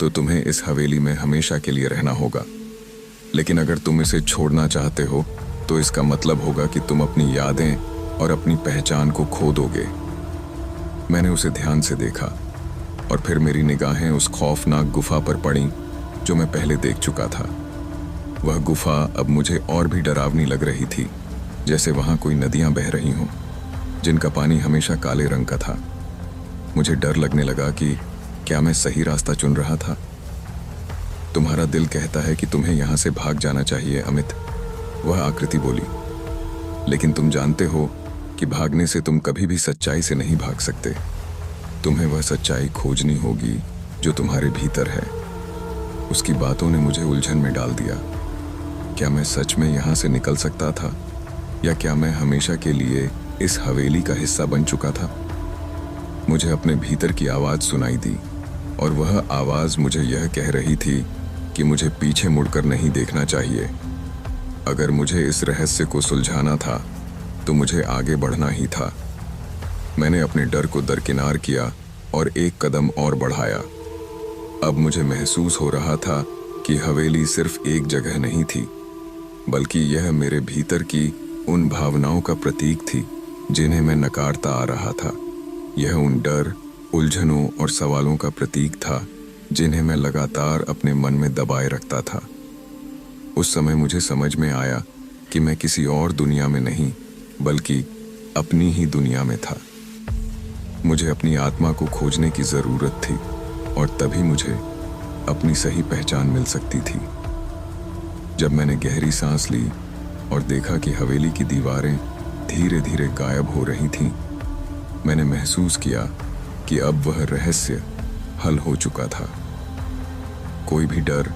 तो तुम्हें इस हवेली में हमेशा के लिए रहना होगा, लेकिन अगर तुम इसे छोड़ना चाहते हो तो इसका मतलब होगा कि तुम अपनी यादें और अपनी पहचान को खो दोगे। मैंने उसे ध्यान से देखा और फिर मेरी निगाहें उस खौफनाक गुफा पर पड़ीं जो मैं पहले देख चुका था। वह गुफा अब मुझे और भी डरावनी लग रही थी, जैसे वहां कोई नदियां बह रही हों जिनका पानी हमेशा काले रंग का था। मुझे डर लगने लगा कि क्या मैं सही रास्ता चुन रहा था। तुम्हारा दिल कहता है कि तुम्हें यहां से भाग जाना चाहिए अमित, वह आकृति बोली, लेकिन तुम जानते हो कि भागने से तुम कभी भी सच्चाई से नहीं भाग सकते। तुम्हें वह सच्चाई खोजनी होगी जो तुम्हारे भीतर है। उसकी बातों ने मुझे उलझन में डाल दिया। क्या मैं सच में यहां से निकल सकता था, या क्या मैं हमेशा के लिए इस हवेली का हिस्सा बन चुका था? मुझे अपने भीतर की आवाज सुनाई दी और वह आवाज मुझे यह कह रही थी कि मुझे पीछे मुड़कर नहीं देखना चाहिए। अगर मुझे इस रहस्य को सुलझाना था तो मुझे आगे बढ़ना ही था। मैंने अपने डर को दरकिनार किया और एक कदम और बढ़ाया। अब मुझे महसूस हो रहा था कि हवेली सिर्फ एक जगह नहीं थी, बल्कि यह मेरे भीतर की उन भावनाओं का प्रतीक थी जिन्हें मैं नकारता आ रहा था। यह उन डर, उलझनों और सवालों का प्रतीक था जिन्हें मैं लगातार अपने मन में दबाए रखता था। उस समय मुझे समझ में आया कि मैं किसी और दुनिया में नहीं, बल्कि अपनी ही दुनिया में था। मुझे अपनी आत्मा को खोजने की जरूरत थी और तभी मुझे अपनी सही पहचान मिल सकती थी। जब मैंने गहरी सांस ली और देखा कि हवेली की दीवारें धीरे धीरे गायब हो रही थीं, मैंने महसूस किया कि अब वह रहस्य हल हो चुका था। कोई भी डर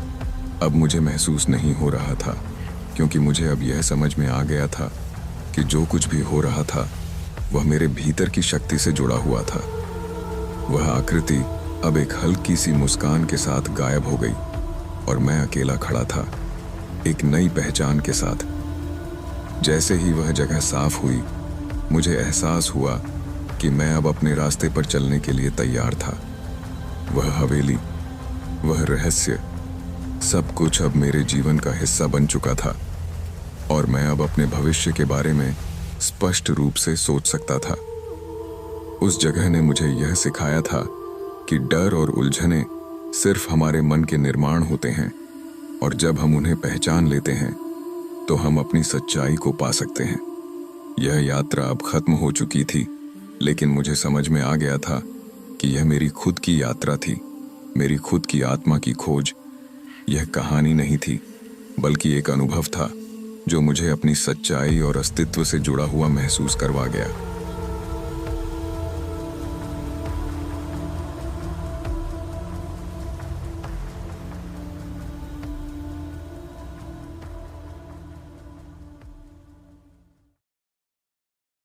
अब मुझे महसूस नहीं हो रहा था, क्योंकि मुझे अब यह समझ में आ गया था कि जो कुछ भी हो रहा था वह मेरे भीतर की शक्ति से जुड़ा हुआ था। वह आकृति अब एक हल्की सी मुस्कान के साथ गायब हो गई और मैं अकेला खड़ा था, एक नई पहचान के साथ। जैसे ही वह जगह साफ हुई, मुझे एहसास हुआ कि मैं अब अपने रास्ते पर चलने के लिए तैयार था। वह हवेली, वह रहस्य, सब कुछ अब मेरे जीवन का हिस्सा बन चुका था और मैं अब अपने भविष्य के बारे में स्पष्ट रूप से सोच सकता था। उस जगह ने मुझे यह सिखाया था कि डर और उलझने सिर्फ हमारे मन के निर्माण होते हैं, और जब हम उन्हें पहचान लेते हैं तो हम अपनी सच्चाई को पा सकते हैं। यह यात्रा अब खत्म हो चुकी थी, लेकिन मुझे समझ में आ गया था कि यह मेरी खुद की यात्रा थी, मेरी खुद की आत्मा की खोज। यह कहानी नहीं थी, बल्कि एक अनुभव था जो मुझे अपनी सच्चाई और अस्तित्व से जुड़ा हुआ महसूस करवा गया।